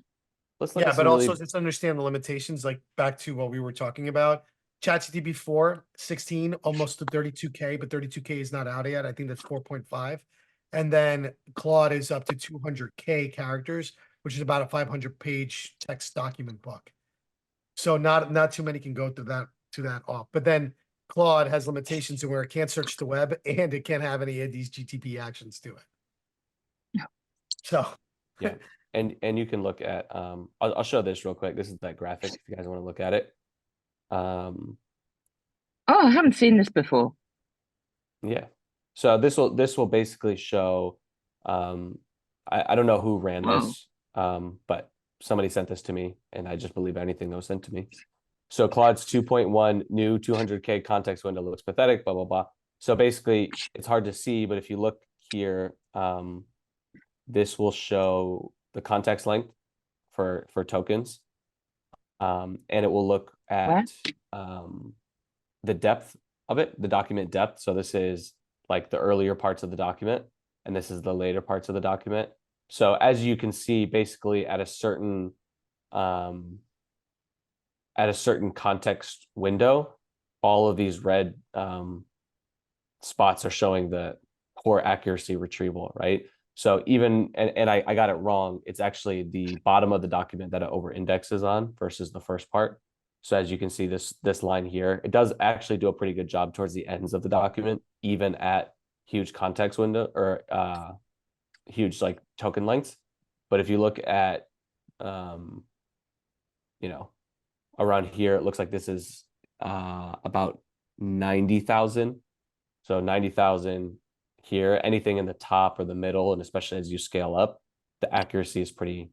Let's look Yeah, at but some also really... just understand the limitations, like back to what we were talking about. ChatGPT 4, 16, almost to 32K, but 32K is not out yet. I think that's 4.5. And then Claude is up to 200K characters, which is about a 500-page text document book. So not too many can go to that off. But then Claude has limitations in where it can't search the web and it can't have any of these GTP actions to it. So yeah, and you can look at I'll show this real quick. This is that graphic if you guys want to look at it. Oh, I haven't seen this before. Yeah, so this will basically show I don't know who ran Wow. this, but somebody sent this to me, and I just believe anything that was sent to me. So Claude's 2.1 new 200K context window looks pathetic, blah, blah, blah. So basically, it's hard to see, but if you look here, this will show the context length for tokens. And it will look at the depth of it, the document depth. So this is like the earlier parts of the document, and this is the later parts of the document. So as you can see, basically at a certain context window, all of these red spots are showing the poor accuracy retrieval, right? So even, and I got it wrong, it's actually the bottom of the document that it over indexes on versus the first part. So as you can see, this line here, it does actually do a pretty good job towards the ends of the document, even at huge context window or huge like token lengths. But if you look at, you know, around here, it looks like this is about 90,000. So 90,000 here, anything in the top or the middle, and especially as you scale up, the accuracy is pretty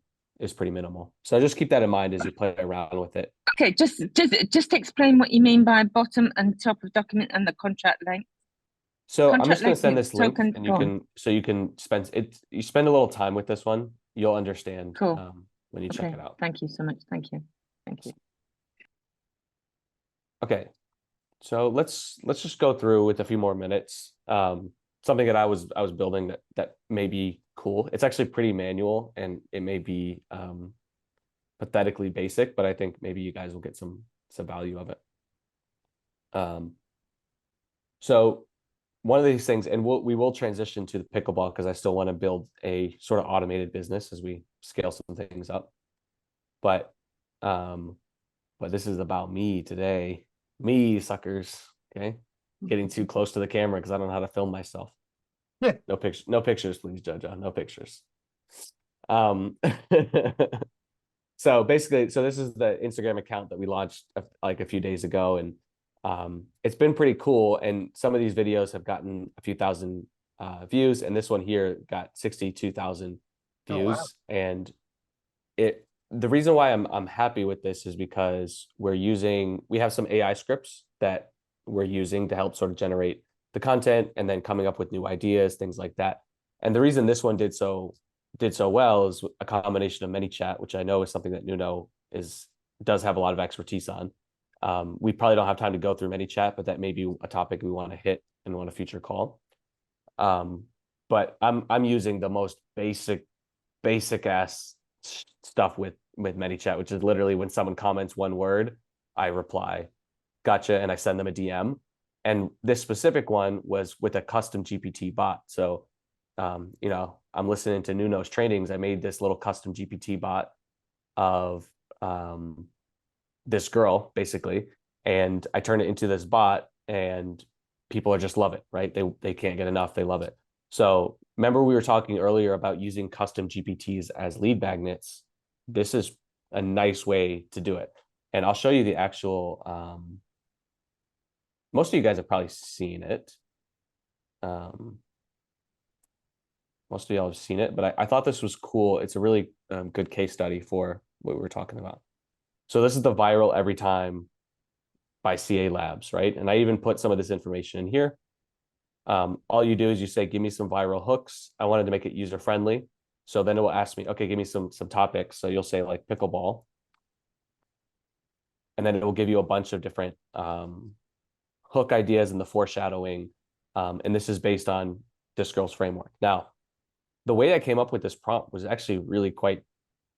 minimal. So just keep that in mind as you play around with it. Okay, just explain what you mean by bottom and top of document and the contract length. So I'm Contract just going to send length this link, token and you gone. can spend it. You spend a little time with this one, you'll understand Cool. when you check it out. Thank you so much. Thank you. Thank you. Okay, so let's just go through with a few more minutes. Something that I was building that may be cool. It's actually pretty manual, and it may be pathetically basic, but I think maybe you guys will get some value of it. So one of these things, and we will transition to the pickleball because I still want to build a sort of automated business as we scale some things up. But this is about me today. Me, suckers. Okay. Getting too close to the camera because I don't know how to film myself. Yeah. No pictures, please, Jojo. No pictures. So basically, this is the Instagram account that we launched like a few days ago, and it's been pretty cool. And some of these videos have gotten a few thousand views, and this one here got 62,000 views. Oh, wow. And the reason why I'm happy with this is because we have some AI scripts that we're using to help sort of generate the content and then coming up with new ideas, things like that. And the reason this one did so well is a combination of ManyChat, which I know is something that Nuno does have a lot of expertise on. We probably don't have time to go through ManyChat, but that may be a topic we want to hit in on a future call. But I'm using the most basic ass stuff with ManyChat, which is literally when someone comments one word, I reply, gotcha, and I send them a DM. And this specific one was with a custom GPT bot. So, you know, I'm listening to Nuno's trainings. I made this little custom GPT bot of this girl, basically, and I turn it into this bot, and people just love it, right? They can't get enough. They love it. So remember we were talking earlier about using custom GPTs as lead magnets. This is a nice way to do it. And I'll show you the actual, most of you guys have probably seen it. Most of y'all have seen it, but I thought this was cool. It's a really good case study for what we were talking about. So this is the viral every time by CA Labs, right? And I even put some of this information in here. All you do is you say, give me some viral hooks. I wanted to make it user-friendly. So then it will ask me, okay, give me some topics. So you'll say like pickleball. And then it will give you a bunch of different hook ideas and the foreshadowing. And this is based on this girl's framework. Now, the way I came up with this prompt was actually really quite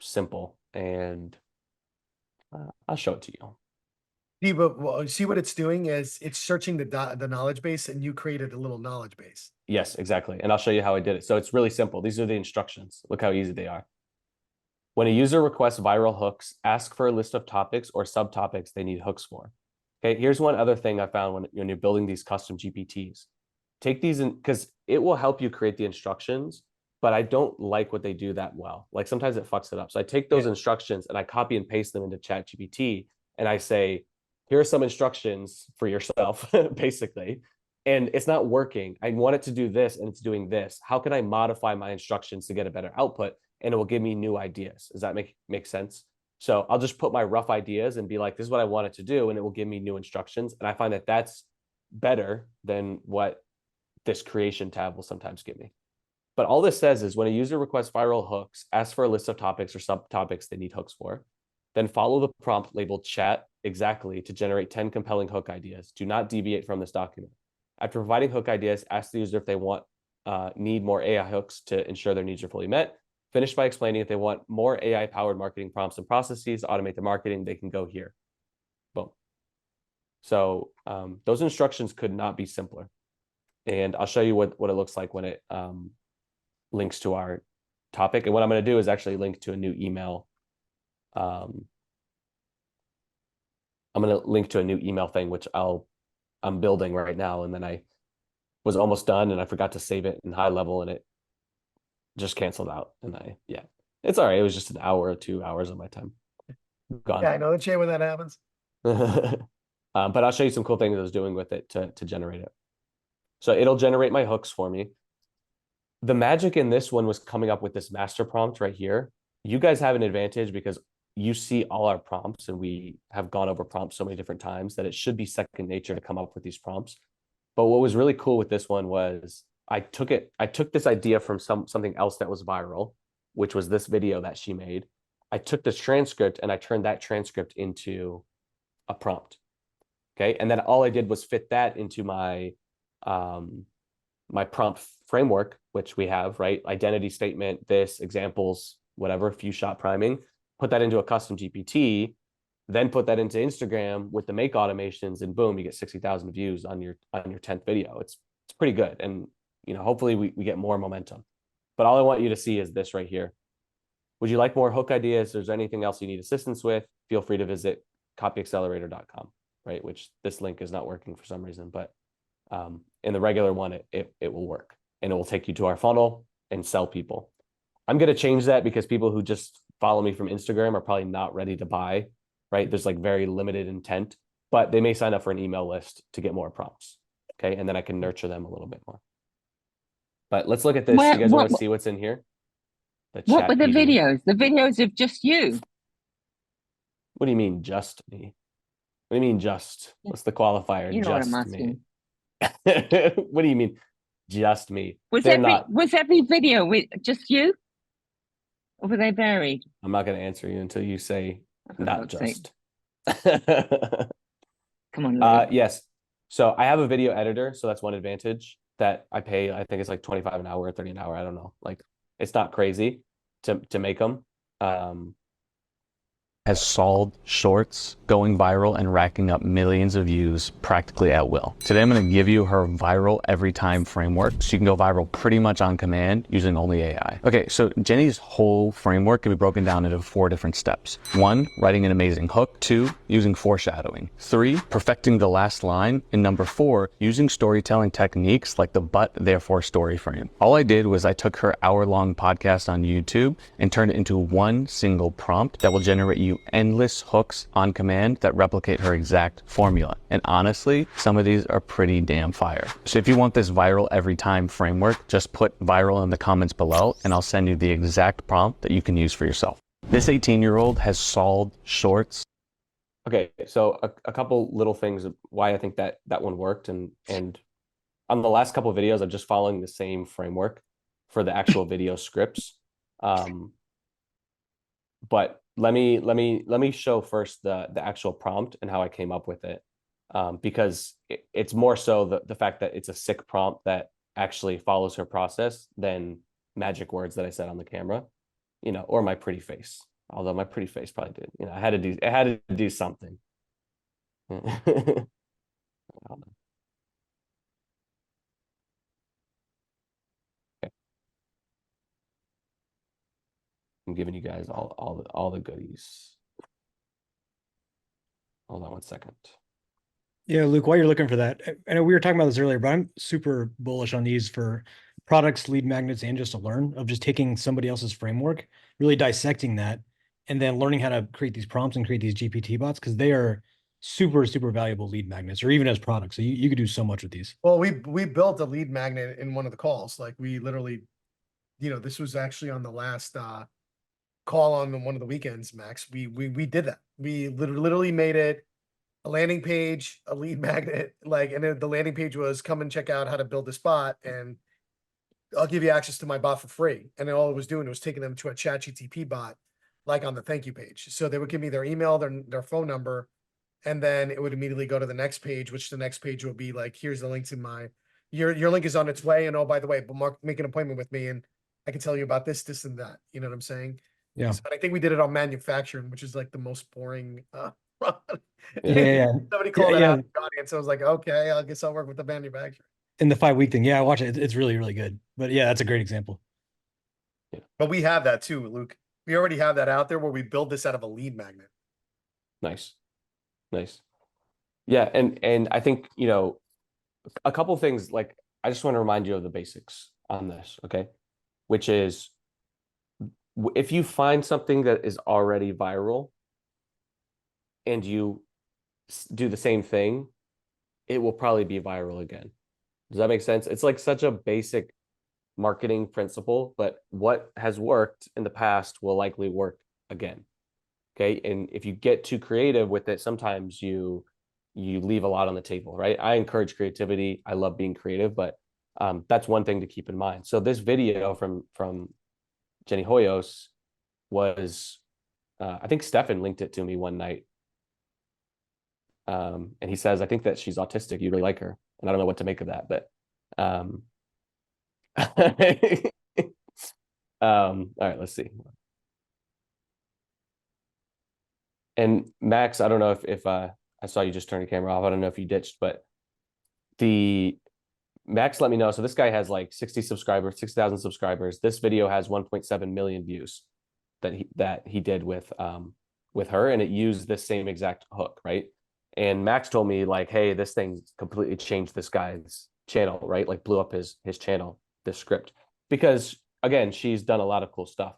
simple. And I'll show it to you. See what it's doing is it's searching the knowledge base, and you created a little knowledge base. Yes, exactly. And I'll show you how I did it. So it's really simple. These are the instructions. Look how easy they are. When a user requests viral hooks, ask for a list of topics or subtopics they need hooks for. Okay, here's one other thing I found when you're building these custom GPTs. Take these in, because it will help you create the instructions, but I don't like what they do that well. Like sometimes it fucks it up. So I take those instructions and I copy and paste them into ChatGPT, and I say, here are some instructions for yourself, basically. and it's not working. I want it to do this and it's doing this. How can I modify my instructions to get a better output? And it will give me new ideas. Does that make sense? So I'll just put my rough ideas and be like, this is what I want it to do. And it will give me new instructions. And I find that that's better than what this creation tab will sometimes give me. But all this says is when a user requests viral hooks, ask for a list of topics or subtopics they need hooks for, then follow the prompt labeled chat exactly to generate 10 compelling hook ideas. Do not deviate from this document. After providing hook ideas, ask the user if they need more AI hooks to ensure their needs are fully met. Finish by explaining if they want more AI-powered marketing prompts and processes, automate the marketing, they can go here. Boom. So those instructions could not be simpler. And I'll show you what it looks like when it links to our topic. And what I'm going to do is actually link to a new email. I'm going to link to a new email thing, which I'm building right now. And then I was almost done and I forgot to save it in high level and it just canceled out. And it's all right. It was just an hour or 2 hours of my time gone. Yeah, I know the chain when that happens. But I'll show you some cool things I was doing with it to generate it. So it'll generate my hooks for me. The magic in this one was coming up with this master prompt right here. You guys have an advantage because you see all our prompts and we have gone over prompts so many different times that it should be second nature to come up with these prompts. But what was really cool with this one was I took this idea from something else that was viral, which was this video that she made. I took this transcript and I turned that transcript into a prompt. Okay. And then all I did was fit that into my my prompt framework, which we have, right? Identity statement, this, examples, whatever, few shot priming, put that into a custom GPT, then put that into Instagram with the make automations, and boom, you get 60,000 views on your 10th video. It's pretty good. And hopefully we get more momentum. But all I want you to see is this right here. Would you like more hook ideas? If there's anything else you need assistance with, feel free to visit copyaccelerator.com, right? Which this link is not working for some reason, but in the regular one, it will work and it will take you to our funnel and sell people. I'm going to change that because people who just follow me from Instagram are probably not ready to buy, right? There's like very limited intent, but they may sign up for an email list to get more prompts. Okay. And then I can nurture them a little bit more. But let's look at this. You guys want to see what's in here? What were the videos? The videos of just you? What do you mean, just me? What do you mean, just? What's the qualifier? You know just what I'm asking. Me. What do you mean, just me? Was every video with just you? Or were they varied? I'm not going to answer you until you say not just. Come on. Yes. So I have a video editor. So that's one advantage that I pay. I think it's like 25 an hour or 30 an hour. I don't know. Like it's not crazy to make them. Has solved shorts going viral and racking up millions of views practically at will. Today I'm going to give you her viral every time framework so you can go viral pretty much on command using only AI. Okay, so Jenny's whole framework can be broken down into 4 different steps. 1, writing an amazing hook. 2, using foreshadowing. 3, perfecting the last line. And number 4, using storytelling techniques like the but therefore story frame. All I did was I took her hour-long podcast on YouTube and turned it into one single prompt that will generate you endless hooks on command that replicate her exact formula. And honestly, some of these are pretty damn fire. So if you want this viral every time framework, just put viral in the comments below and I'll send you the exact prompt that you can use for yourself. This 18-year-old has solved shorts. Okay, so a couple little things of why I think that one worked. And on the last couple of videos, I'm just following the same framework for the actual video scripts. But let me show first the actual prompt and how I came up with it, because it's more so the fact that it's a sick prompt that actually follows her process than magic words that I said on the camera, or my pretty face. Although my pretty face probably did, I had to do something. I'm giving you guys all the goodies. Hold on one second. Yeah, Luke, while you're looking for that, I know we were talking about this earlier, but I'm super bullish on these for products, lead magnets, and just to learn of just taking somebody else's framework, really dissecting that, and then learning how to create these prompts and create these GPT bots, because they are super, super valuable lead magnets, or even as products. So you could do so much with these. Well, we built a lead magnet in one of the calls. Like we literally, this was actually on the last call on one of the weekends, Max. We did that. We literally made it a landing page, a lead magnet, like, and then the landing page was come and check out how to build this bot, and I'll give you access to my bot for free. And then all it was doing was taking them to a chat GTP bot, like on the thank you page. So they would give me their email, their phone number, and then it would immediately go to the next page, which the next page would be like, here's the link to my, your link is on its way. And oh, by the way, but make an appointment with me and I can tell you about this, this, and that. You know what I'm saying? Yeah. So, and I think we did it on manufacturing, which is like the most boring. Yeah. Somebody called it Yeah. out in the audience. I was like, okay, I guess I'll work with the manufacturer. In the 5-week thing. Yeah, I watch it. It's really, really good. But yeah, that's a great example. But we have that too, Luke. We already have that out there where we build this out of a lead magnet. Nice. Yeah, and I think, a couple of things, like, I just want to remind you of the basics on this, okay? Which is, if you find something that is already viral and you do the same thing, it will probably be viral again. Does that make sense? It's like such a basic marketing principle, but what has worked in the past will likely work again. Okay. And if you get too creative with it, sometimes you leave a lot on the table, right? I encourage creativity. I love being creative, but that's one thing to keep in mind. So this video from Jenny Hoyos was, I think Stefan linked it to me one night. And he says, I think that she's autistic. You really like her. And I don't know what to make of that, but all right, let's see. And Max, I don't know if I saw you just turn your camera off. I don't know if you ditched, but the Max let me know. So this guy has like 60,000 subscribers. This video has 1.7 million views that he did with her, and it used this same exact hook, right? And Max told me like, hey, this thing completely changed this guy's channel, right? Like blew up his channel, this script, because again, she's done a lot of cool stuff.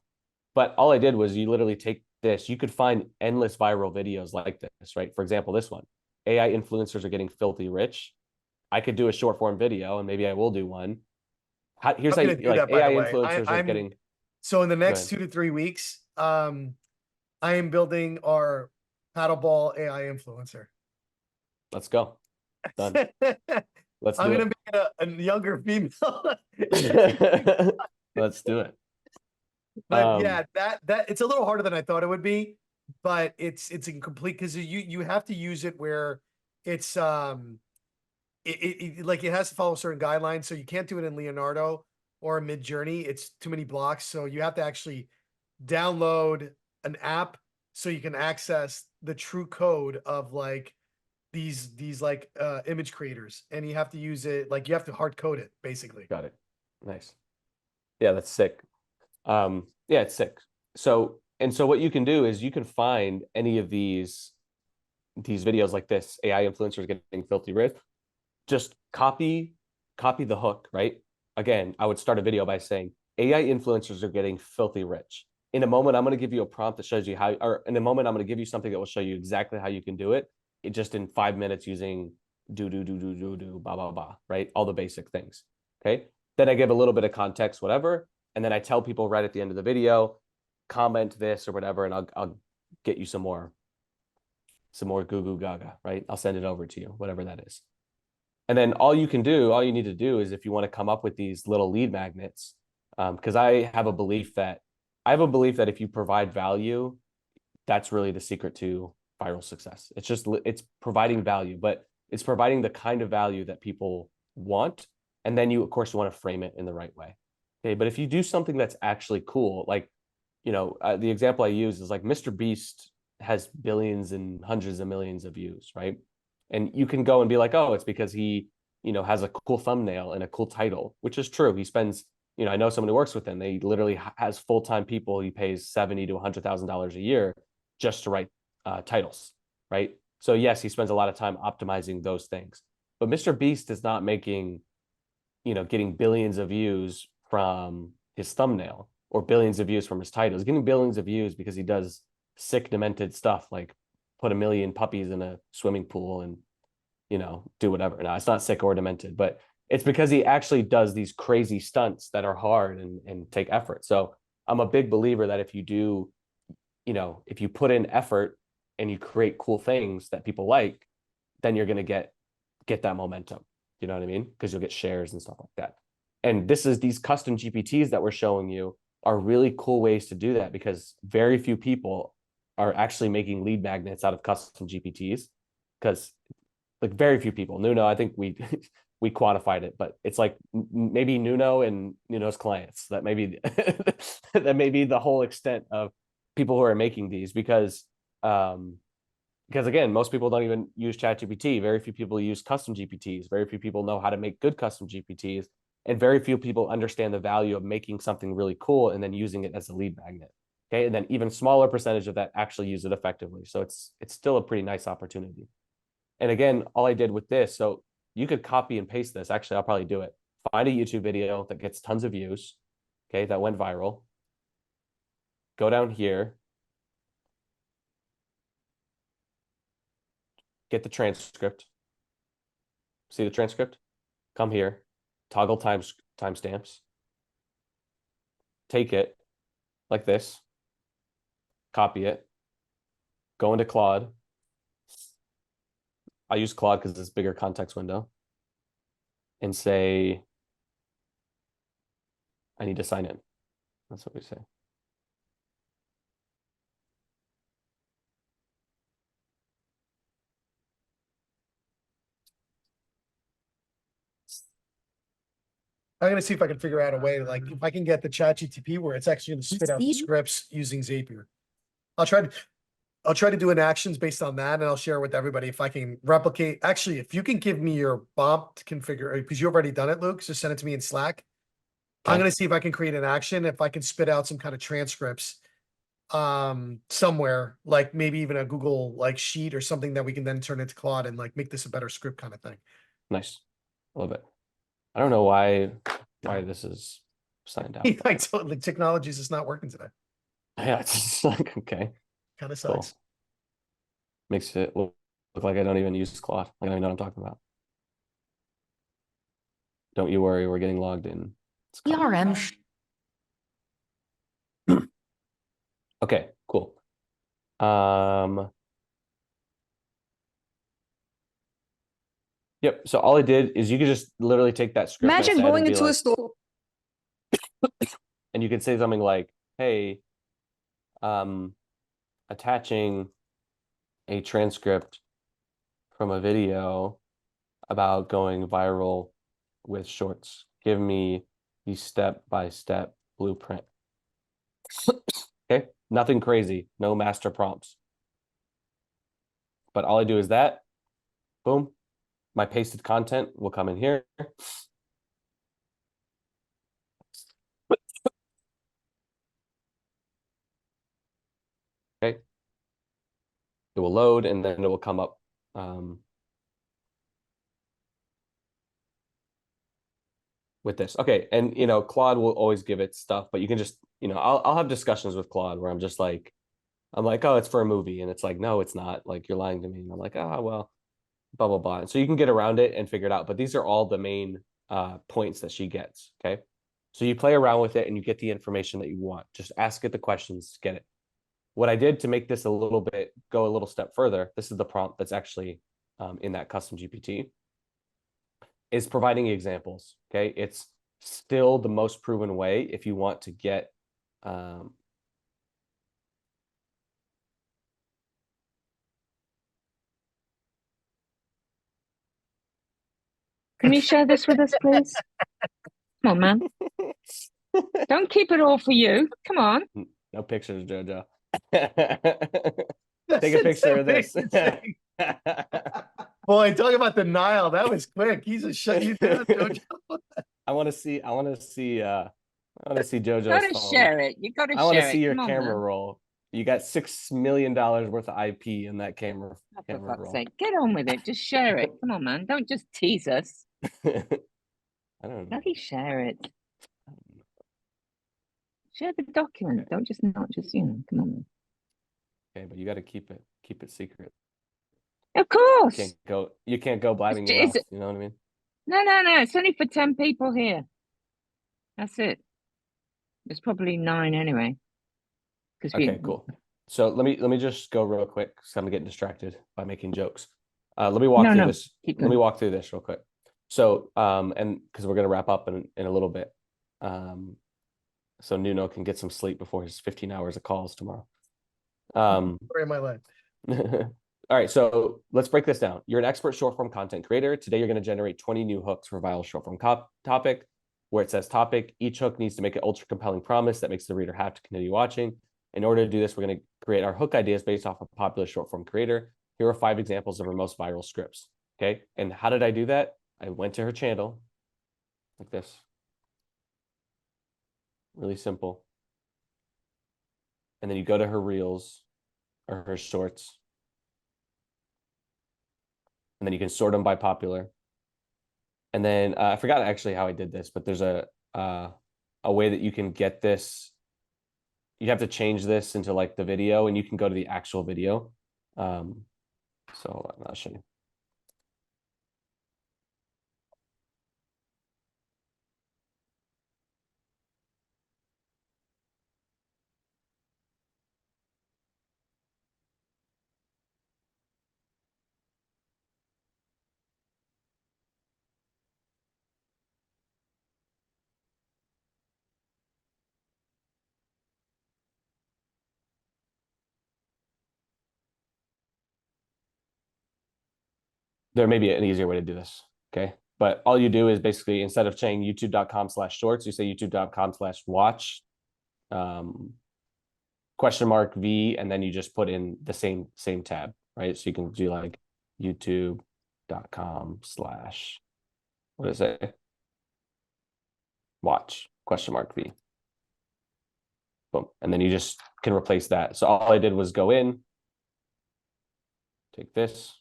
But all I did was you literally take this, you could find endless viral videos like this, right? For example, this one, AI influencers are getting filthy rich. I could do a short form video, and maybe I will do one. Here's how you, like, AI influencers are getting. So in the next 2 to 3 weeks, I am building our paddleball AI influencer. Let's go. Done. Let's do I'm it. gonna make a younger female. Let's do it. But yeah, that it's a little harder than I thought it would be, but it's incomplete because you have to use it where it's like it has to follow certain guidelines, so you can't do it in Leonardo or Midjourney. It's too many blocks, so you have to actually download an app so you can access the true code of like these like image creators, and you have to use it, like you have to hard code it basically. Got it. Nice. Yeah, that's sick. Yeah, it's sick. So what you can do is you can find any of these videos like this, AI influencers getting filthy rich. Just copy the hook, right? Again, I would start a video by saying AI influencers are getting filthy rich. In a moment, I'm going to give you a prompt that shows you how, or in a moment, I'm going to give you something that will show you exactly how you can do it. It just in 5 minutes using do, blah, blah, blah, right? All the basic things. Okay. Then I give a little bit of context, whatever. And then I tell people right at the end of the video, comment this or whatever, and I'll get you some more goo goo gaga, right? I'll send it over to you, whatever that is. And then all you need to do is, if you want to come up with these little lead magnets, because I have a belief that if you provide value, that's really the secret to viral success. It's providing value, but it's providing the kind of value that people want. And then you, of course, want to frame it in the right way. Okay. But if you do something that's actually cool, like, the example I use is like Mr. Beast has billions and hundreds of millions of views, right? And you can go and be like, oh, it's because he, has a cool thumbnail and a cool title, which is true. He spends, I know someone who works with him. They literally has full-time people. He pays $70,000 to $100,000 a year just to write titles, right? So yes, he spends a lot of time optimizing those things. But Mr. Beast is not making, getting billions of views from his thumbnail or billions of views from his title. He's getting billions of views because he does sick, demented stuff like put 1 million puppies in a swimming pool and, do whatever. Now, it's not sick or demented, but it's because he actually does these crazy stunts that are hard and take effort. So I'm a big believer that if you do, if you put in effort and you create cool things that people like, then you're going to get that momentum. You know what I mean? Because you'll get shares and stuff like that. And these custom GPTs that we're showing you are really cool ways to do that, because very few people are actually making lead magnets out of custom GPTs, because like very few people. Nuno, I think we we quantified it, but it's like maybe Nuno and Nuno's clients. That may be that may be the whole extent of people who are making these, because again, most people don't even use ChatGPT. Very few people use custom GPTs. Very few people know how to make good custom GPTs, and very few people understand the value of making something really cool and then using it as a lead magnet. Okay, and then even smaller percentage of that actually use it effectively. So it's still a pretty nice opportunity. And again, all I did with this, so you could copy and paste this. Actually, I'll probably do it. Find a YouTube video that gets tons of views, okay, that went viral. Go down here. Get the transcript. See the transcript? Come here. Toggle timestamps. Take it like this. Copy it. Go into Claude. I use Claude because it's bigger context window. And say, I need to sign in. That's what we say. I'm gonna see if I can figure out a way, like if I can get the ChatGPT where it's actually gonna spit out the scripts using Zapier. I'll try to do an actions based on that, and I'll share with everybody if I can replicate. Actually, if you can give me your BOMP configure, because you've already done it, Luke, so send it to me in Slack. Okay. I'm gonna see if I can create an action, if I can spit out some kind of transcripts somewhere, like maybe even a Google like sheet or something that we can then turn into Claude and like make this a better script kind of thing. Nice. I love it. I don't know why this is signed out. I totally, technology is just not working today. Yeah, it's just like, okay. Kind of Cool. sucks. Makes it look like I don't even use Claude. I don't even know what I'm talking about. Don't you worry, we're getting logged in. CRM. Okay, cool. Yep. So all I did is you could just literally take that script. Imagine going into a store. And you could say something like, hey, attaching a transcript from a video about going viral with shorts. Give me the step-by-step blueprint. Okay, nothing crazy, no master prompts. But all I do is that, boom, my pasted content will come in here. Okay, it will load and then it will come up. With this. Okay, and Claude will always give it stuff, but you can just, I'll have discussions with Claude where I'm like, oh, it's for a movie, and it's like, no, it's not. Like, you're lying to me. And I'm like, oh, well, blah blah blah. And so you can get around it and figure it out. But these are all the main points that she gets. Okay, so you play around with it and you get the information that you want. Just ask it the questions, get it. What I did to make this go a little step further, this is the prompt that's actually in that custom GPT, is providing examples. Okay, it's still the most proven way if you want to get Can you share this with us, please? Come on, man. Don't keep it all for you. Come on. No pictures, Jojo. Take a picture of this. Boy, talk about denial. That was quick. He's a shut you down, Jojo. I want to see Jojo's Gotta phone. share it. You gotta share it. I want to see your Come on, camera man. roll. You got $6 million worth of IP in that camera Oh, for fuck's roll. sake, get on with it. Just share it. Come on, man. Don't just tease us. I don't know. Bloody share it. Share the document. Don't just not just, come on, man. Okay, but you got to keep Keep it secret. Of course. You can't go blabbing your It's- mouth, you know what I mean? No. It's only for 10 people here. That's it. It's probably 9 anyway. Okay, cool. So let me just go real quick because I'm getting distracted by making jokes. Let me walk through this. Keep Let me going. walk through this real quick. So and because we're gonna wrap up in a little bit. So Nuno can get some sleep before his 15 hours of calls tomorrow. Where am I led? All right, so let's break this down. You're an expert short form content creator. Today, you're going to generate 20 new hooks for a viral short form topic. Where it says topic, each hook needs to make an ultra compelling promise that makes the reader have to continue watching. In order to do this, we're going to create our hook ideas based off a popular short form creator. Here are 5 examples of her most viral scripts. Okay, and how did I do that? I went to her channel like this. Really simple. And then you go to her reels or her shorts. And then you can sort them by popular. And then I forgot actually how I did this, but there's a way that you can get this. You have to change this into like the video, and you can go to the actual video. So I'll show you. There may be an easier way to do this. Okay. But all you do is basically, instead of saying youtube.com/shorts, you say youtube.com/watch $V, and then you just put in the same tab, right? So you can do like youtube.com/ what is it? Watch $V. Boom. And then you just can replace that. So all I did was go in, take this.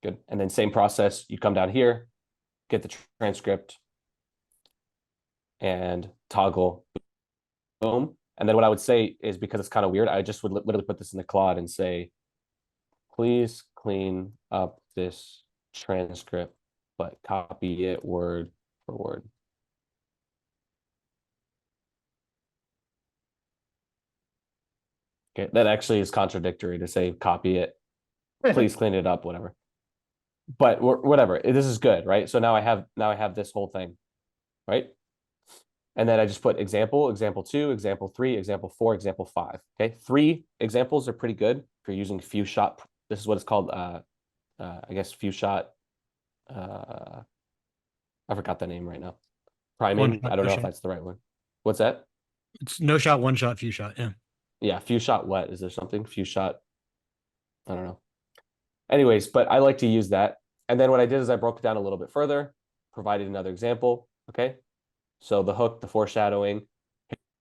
Good. And then same process, you come down here, get the transcript, and toggle, boom. And then what I would say is, because it's kind of weird, I just would literally put this in the Claude and say, please clean up this transcript, but copy it word for word. Okay, that actually is contradictory to say copy it, please clean it up, whatever. But whatever, this is good, right? So now I have this whole thing, right? And then I just put example, example 2, example 3, example 4, example 5. Okay, 3 examples are pretty good if you're using few shot. This is what it's called. I guess few shot. I forgot the name right now. Priming. I don't know if that's the right one. What's that? It's no shot, one shot, few shot. Yeah. Yeah, few shot. What is there something? Few shot. I don't know. Anyways, but I like to use that. And then what I did is I broke it down a little bit further, provided another example. Okay. So the hook, the foreshadowing.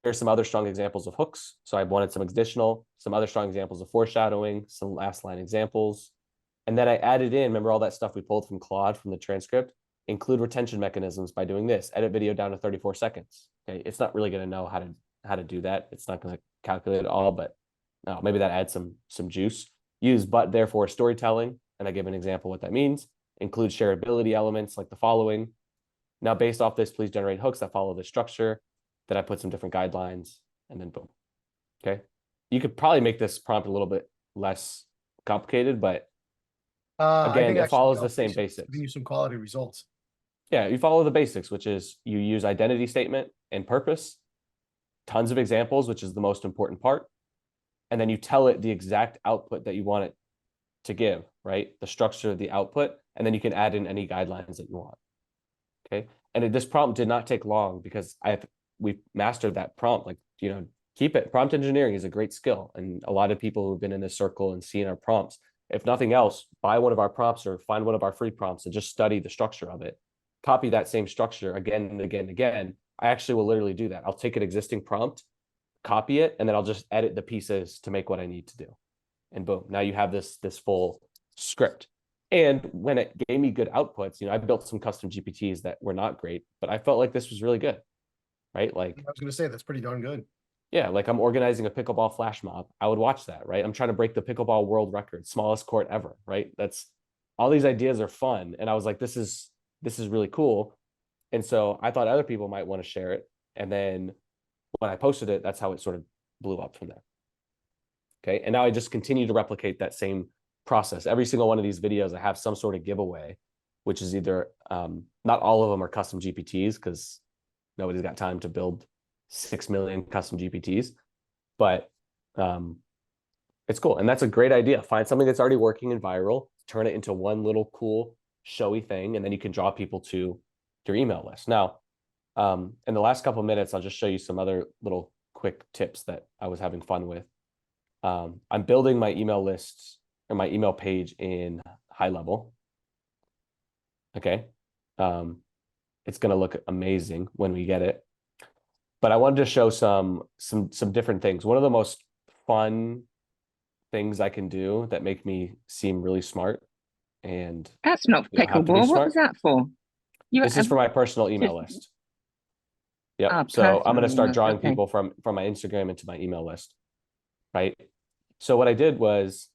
Here's some other strong examples of hooks. So I wanted some other strong examples of foreshadowing, some last line examples. And then I added in, remember all that stuff we pulled from Claude from the transcript? Include retention mechanisms by doing this. Edit video down to 34 seconds. Okay, it's not really going to know how to do that. It's not going to calculate it all, but no, maybe that adds some juice. Use but therefore storytelling, and I give an example what that means. Include shareability elements like the following. Now, based off this, please generate hooks that follow this structure. Then I put some different guidelines, and then boom. Okay, you could probably make this prompt a little bit less complicated, but again, it follows the same basics. Giving you some quality results. Yeah, you follow the basics, which is you use identity statement and purpose, tons of examples, which is the most important part. And then you tell it the exact output that you want it to give, right? The structure of the output, and then you can add in any guidelines that you want. Okay. And this prompt did not take long because we mastered that prompt. Like, keep it. Prompt engineering is a great skill. And a lot of people who've been in this circle and seen our prompts, if nothing else, buy one of our prompts or find one of our free prompts and just study the structure of it. Copy that same structure again and again and again. I actually will literally do that. I'll take an existing prompt, copy it, and then I'll just edit the pieces to make what I need to do. And boom, now you have this full script. And when it gave me good outputs, I built some custom GPTs that were not great, but I felt like this was really good. right? Like, I was gonna say that's pretty darn good. yeah, like I'm organizing a pickleball flash mob. I would watch that, right? I'm trying to break the pickleball world record, smallest court ever, right? That's all these ideas are fun. And I was like, this is really cool. And so I thought other people might want to share it. And then when I posted it, that's how it sort of blew up from there. Okay. And now I just continue to replicate that same process. Every single one of these videos, I have some sort of giveaway, which is either not all of them are custom GPTs because nobody's got time to build 6 million custom GPTs, but it's cool. And that's a great idea. Find something that's already working and viral, turn it into one little cool, showy thing, and then you can draw people to your email list. Now, in the last couple of minutes, I'll just show you some other little quick tips that I was having fun with. I'm building my email lists or my email page in high level. Okay. It's going to look amazing when we get it. But I wanted to show some different things. One of the most fun things I can do that make me seem really smart, and That's not you don't have to be pickleball. What smart. was that for? This is for my personal email list. Yep. Ah, So I'm going to personal start email, drawing okay. people from my Instagram into my email list. Right. So what I did was,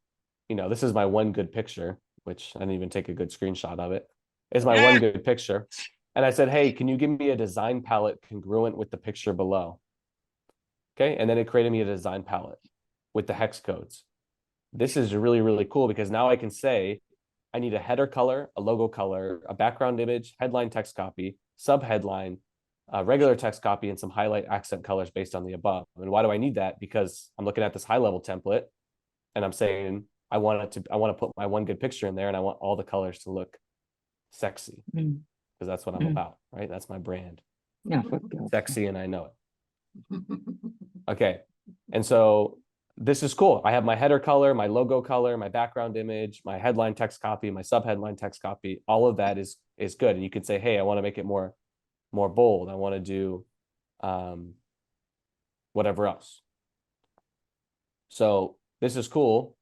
this is my one good picture, which I didn't even take a good screenshot of it. It's my one good picture. And I said, hey, can you give me a design palette congruent with the picture below? Okay. And then it created me a design palette with the hex codes. This is really, really cool because now I can say, I need a header color, a logo color, a background image, headline text copy, subheadline, regular text copy, and some highlight accent colors based on the above. And why do I need that? Because I'm looking at this high level template and I'm saying, I want to put my one good picture in there and I want all the colors to look sexy because that's what I'm about, right? That's my brand. No, for God's Sexy, and I know it. Okay. And so this is cool. I have my header color, my logo color, my background image, my headline text copy, my subheadline text copy. All of that is good. And you can say, hey, I want to make it more bold. I want to do whatever else. So this is cool.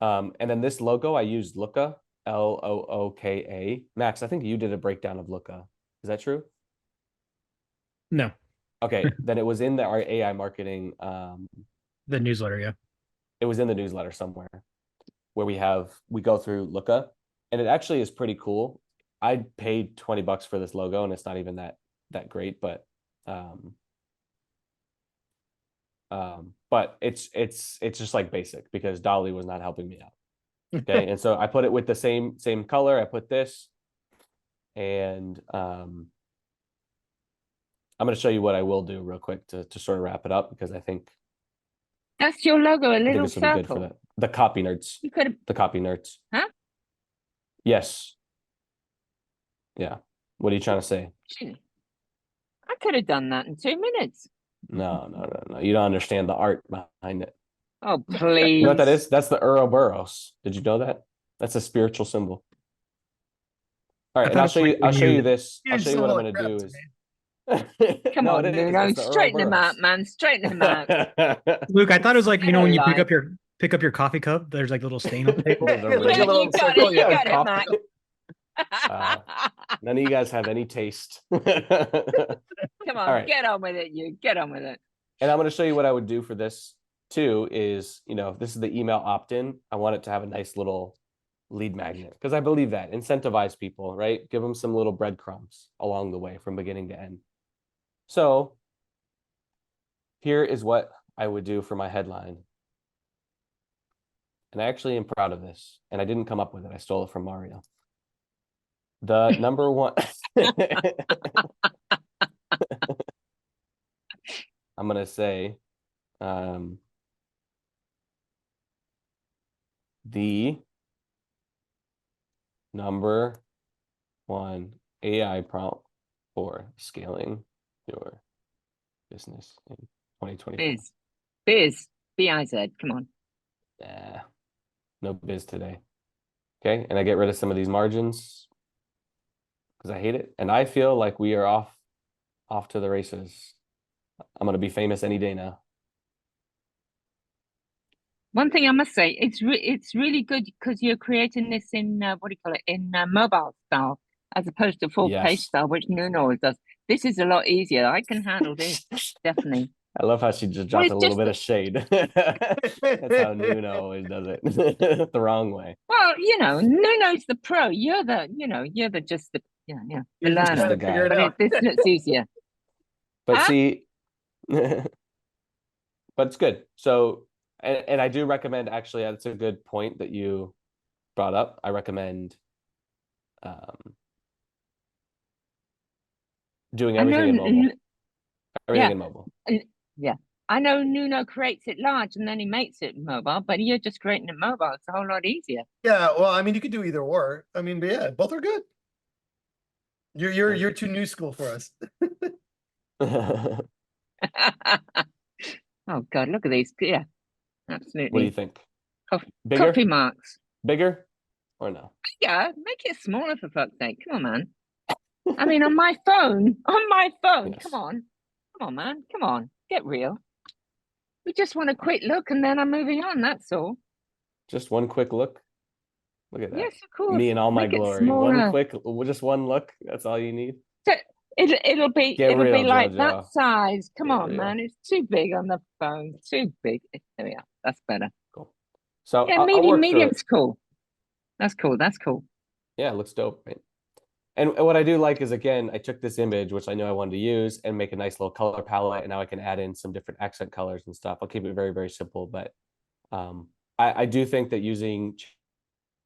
And then this logo, I used Looka, Looka. Max, I think you did a breakdown of Looka. Is that true? No, Okay, then it was in our AI marketing. the newsletter, yeah. It was in the newsletter somewhere where we go through Looka, and it actually is pretty cool. I paid $20 for this logo, and it's not even that great, but it's just like basic because Dolly was not helping me out. Okay, and so I put it with the same color. I put this, and I'm going to show you what I will do real quick to sort of wrap it up because I think That's your logo, a I think little this will be good for circle. the copy nerds. You could have, The copy nerds. huh? Yes. Yeah. What are you trying to say? I could have done that in 2 minutes. No. You don't understand the art behind it. Oh, please. You know what that is? That's the Ouroboros. Did you know that? That's a spiritual symbol. All right, and I'll show you this. I'll show you what I'm going to do is Come no, on, it is. Nuno, It's the straighten him out, Ouroboros. man. Straighten him out. Luke, I thought it was like, Get when a you life. pick up your coffee cup, there's like a little stain on the table. There's a Like ring. a little You got circle, it, you yeah, got it, coffee. Mac. None of you guys have any taste. Come on, All right. get on with it, you. Get on with it. And I'm going to show you what I would do for this too is, this is the email opt-in. I want it to have a nice little lead magnet because I believe that. Incentivize people, right? Give them some little breadcrumbs along the way from beginning to end. So here is what I would do for my headline. And I actually am proud of this. And I didn't come up with it. I stole it from Mario. The number one. I'm going to say the number one AI prompt for scaling your business in 2024. Biz, B-I-Z, come on. Nah, no biz today. Okay, and I get rid of some of these margins because I hate it. And I feel like we are off to the races. I'm going to be famous any day now. One thing I must say, it's really good because you're creating this in in mobile style as opposed to full page Yes. style, which Nuno always does. this is a lot easier. I can handle this, definitely. I love how she just Well, dropped it's a little just bit of shade. That's how Nuno always does it. The wrong way. Well, Nuno's the pro. You're the just the the You're just learner. trying the to figure guy. it But out. this looks easier. But Huh? see, but it's good. So, and I do recommend, actually, that's a good point that you brought up. I recommend doing I know, everything in mobile. Everything yeah, in mobile. yeah. I know Nuno creates it large and then he makes it mobile, but you're just creating it mobile. It's a whole lot easier. Yeah, well, I mean, you could do either or. I mean, but yeah, both are good. You're too new school for us. Oh God, look at these. Yeah, absolutely. What do you think? Bigger? Coffee marks. Bigger or no? Yeah, make it smaller for fuck's sake. Come on, man. I mean, on my phone, Yes. come on, man, come on, get real. We just want a quick look and then I'm moving on, that's all. Just one quick look. Look at that. Yes, of course. Me and all my Make it glory. One smaller. quick, just one look. That's all you need. So it'll be Get real, like Jojo. that size. Come Get on, real. man. It's too big on the phone. Too big. There we are. That's better. Cool. So Yeah, I'll work through medium's it. cool. That's cool. That's cool. Yeah, it looks dope, right? And what I do like is, again, I took this image, which I know I wanted to use, and make a nice little color palette, and now I can add in some different accent colors and stuff. I'll keep it very, very simple, but I do think that using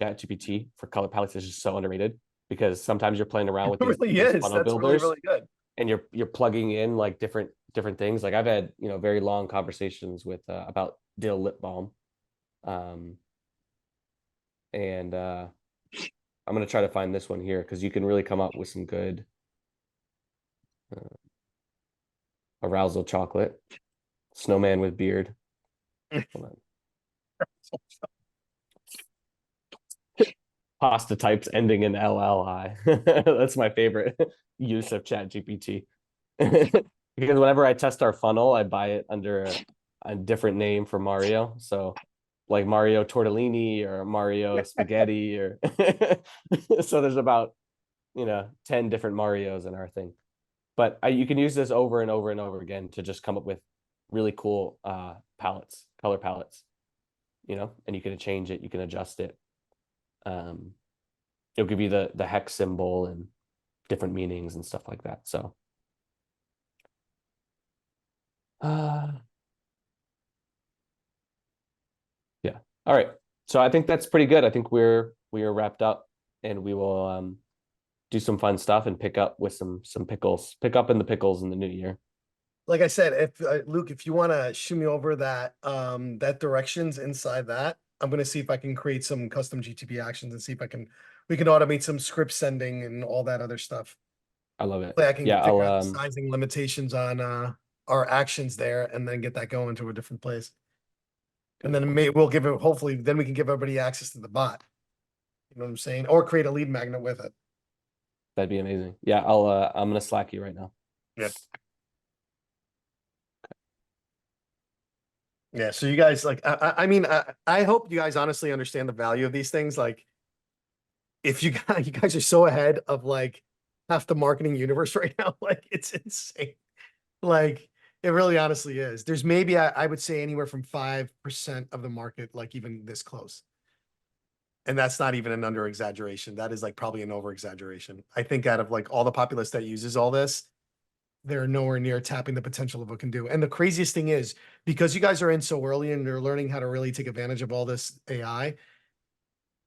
ChatGPT for color palettes is just so underrated, because sometimes you're playing around with It really these is. funnel That's builders, really good. and you're plugging in like different things. Like I've had very long conversations with about dill lip balm, and I'm gonna try to find this one here, because you can really come up with some good arousal chocolate, snowman with beard. Hold on. Pasta types ending in LLI. That's my favorite use of ChatGPT. Because whenever I test our funnel, I buy it under a different name for Mario. So like Mario Tortellini or Mario Spaghetti, or so there's about 10 different Marios in our thing. But you can use this over and over and over again to just come up with really cool palettes, color palettes, and you can change it, you can adjust it. It'll give you the hex symbol and different meanings and stuff like that. So yeah. All right. So I think that's pretty good. I think we are wrapped up, and we will do some fun stuff and pick up with some pickles. Pick up in the pickles in the new year. Like I said, if Luke, if you want to shoot me over that that directions inside that, I'm gonna see if I can create some custom GTP actions and see if we can automate some script sending and all that other stuff. I love it. Hopefully I can Yeah, figure out the sizing limitations on our actions there, and then get that going to a different place. And then we'll give it, hopefully then we can give everybody access to the bot. You know what I'm saying? Or create a lead magnet with it. That'd be amazing. Yeah, I'm gonna Slack you right now. Yep. Yeah, so you guys I mean, I hope you guys honestly understand the value of these things. Like, if you guys are so ahead of like half the marketing universe right now, like it's insane. Like, it really honestly is. There's maybe I would say anywhere from 5% of the market, like even this close. And that's not even an under exaggeration. That is like probably an over exaggeration. I think out of like all the populace that uses all this, they're nowhere near tapping the potential of what it can do. And the craziest thing is, because you guys are in so early and you're learning how to really take advantage of all this AI,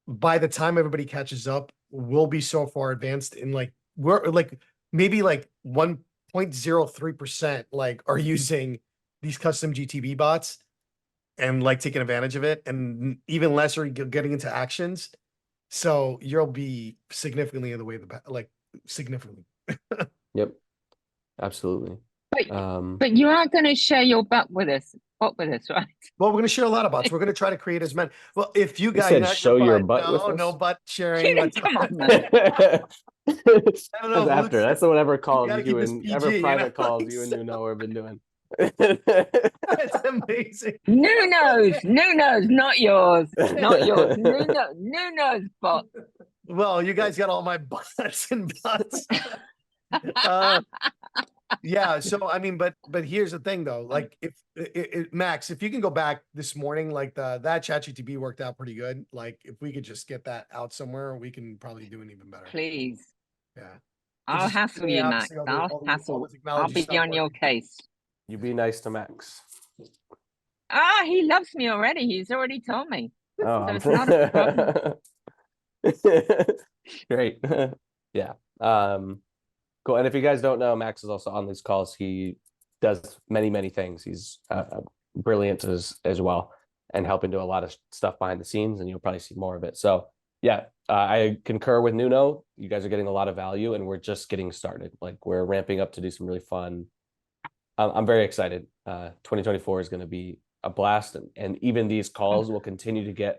by the time everybody catches up, we'll be so far advanced in like, we're like maybe like 1.03% like are using these custom GTB bots and like taking advantage of it, and even less are getting into actions. So you'll be significantly in the way of like significantly. Yep. Absolutely. But you are going to share your bot with us, right? Well, we're going to share a lot of bots. We're going to try to create as many. Well, if you guys said show your butt no, with us? no butt sharing. Come on, man. That's know, after. That's the whatever calls gotta you keep this and PG, ever you private know, calls like, you and so- Nuno have been doing. That's amazing. Nuno's, not yours, not yours. Nuno's bot. Well, you guys got all my butts and butts. Yeah, so I mean, but here's the thing though, like if Max, if you can go back this morning, like that ChatGPT worked out pretty good. Like if we could just get that out somewhere, we can probably do it even better. Please. Yeah. I'll just hassle you, Max. obviously I'll all the hassle. I'll technology be stuff on your working. case. You be nice to Max. Ah, he loves me already. He's already told me. Oh, So it's not a problem. Great. Yeah. Cool. And if you guys don't know, Max is also on these calls. He does many things. He's brilliant as well, and helping do a lot of stuff behind the scenes, and you'll probably see more of it. So yeah, I concur with Nuno. You guys are getting a lot of value, and we're just getting started. Like we're ramping up to do some really fun. I'm very excited. 2024 is going to be a blast, and even these calls will continue to get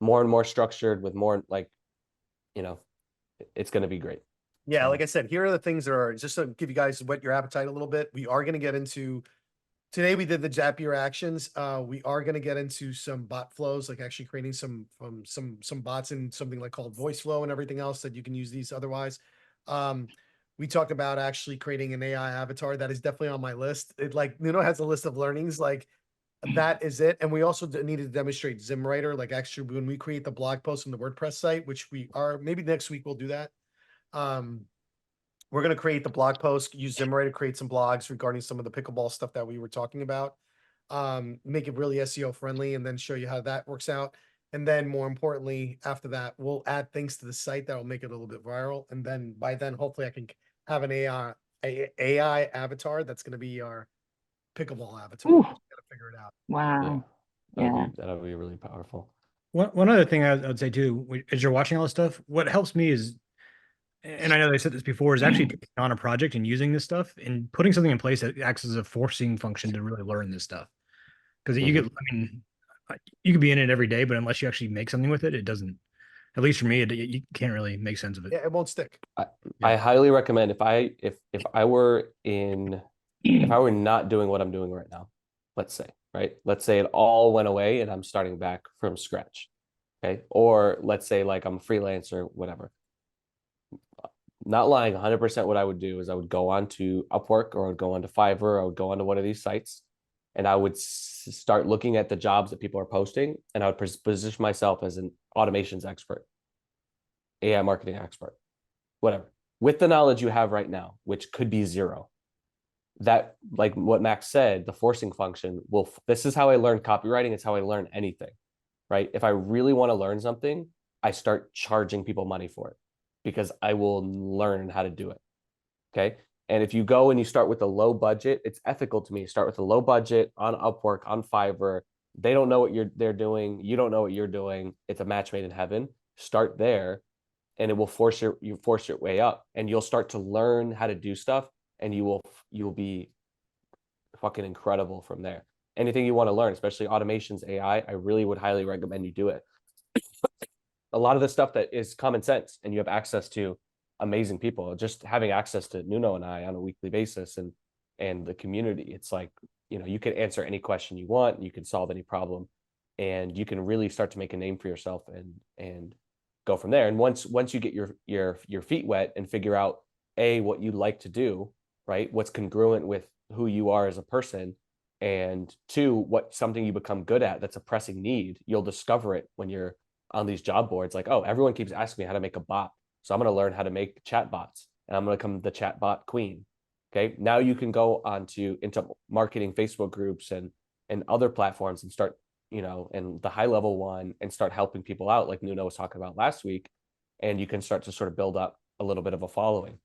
more and more structured with more like, it's going to be great. Yeah, So- like I said, here are the things that are just to give you guys whet your appetite a little bit. We are going to get into today. We did the Zapier actions. We are going to get into some bot flows, like actually creating some bots in something like called voice flow and everything else that you can use these otherwise. We talked about actually creating an AI avatar. That is definitely on my list. It like Nuno has a list of learnings, like that is it. And we also needed to demonstrate ZimWriter, like actually when we create the blog post on the WordPress site, which we are maybe next week we'll do that. We're going to create the blog post, use ZimWriter to create some blogs regarding some of the pickleball stuff that we were talking about. Make it really SEO friendly and then show you how that works out. And then more importantly, after that, we'll add things to the site that will make it a little bit viral. And then by then, hopefully I can have an AI avatar that's going to be our pickleball avatar. Ooh. Got to figure it out. Wow. Yeah. That'll be really powerful. One other thing I would say too, as you're watching all this stuff, what helps me is, and I know they said this before, is actually taking on a project and using this stuff and putting something in place that acts as a forcing function to really learn this stuff. Because you get, I mean, you could be in it every day, but unless you actually make something with it, it doesn't. At least for me, you can't really make sense of it. Yeah, it won't stick. I highly recommend if I were not doing what I'm doing right now, let's say it all went away and I'm starting back from scratch. Okay. Or let's say like I'm a freelancer, whatever. Not lying, 100% what I would do is I would go on to Upwork or I would go on to Fiverr or I would go onto one of these sites and I would start looking at the jobs that people are posting and I would position myself as an automations expert, AI marketing expert, whatever, with the knowledge you have right now, which could be zero. That, like what Max said, the forcing function this is how I learned copywriting. It's how I learn anything, right? If I really want to learn something, I start charging people money for it because I will learn how to do it. Okay. And if you go and you start with a low budget, it's ethical to me. Start with a low budget on Upwork, on Fiverr. They don't know what they're doing. You don't know what you're doing. It's a match made in heaven. Start there and it will force your way up and you'll start to learn how to do stuff and you'll be fucking incredible from there. Anything you want to learn, especially automations, AI, I really would highly recommend you do it. A lot of the stuff that is common sense and you have access to amazing people, just having access to Nuno and I on a weekly basis and the community. It's like, you can answer any question you want, you can solve any problem and you can really start to make a name for yourself and go from there. And once you get your feet wet and figure out what you like to do, right? What's congruent with who you are as a person, and two, what something you become good at that's a pressing need, you'll discover it when you're on these job boards. Like, oh, everyone keeps asking me how to make a bot. So I'm going to learn how to make chat bots and I'm going to become the chat bot queen. Okay. Now you can go into marketing Facebook groups and other platforms and start, and the high level one and start helping people out like Nuno was talking about last week. And you can start to sort of build up a little bit of a following.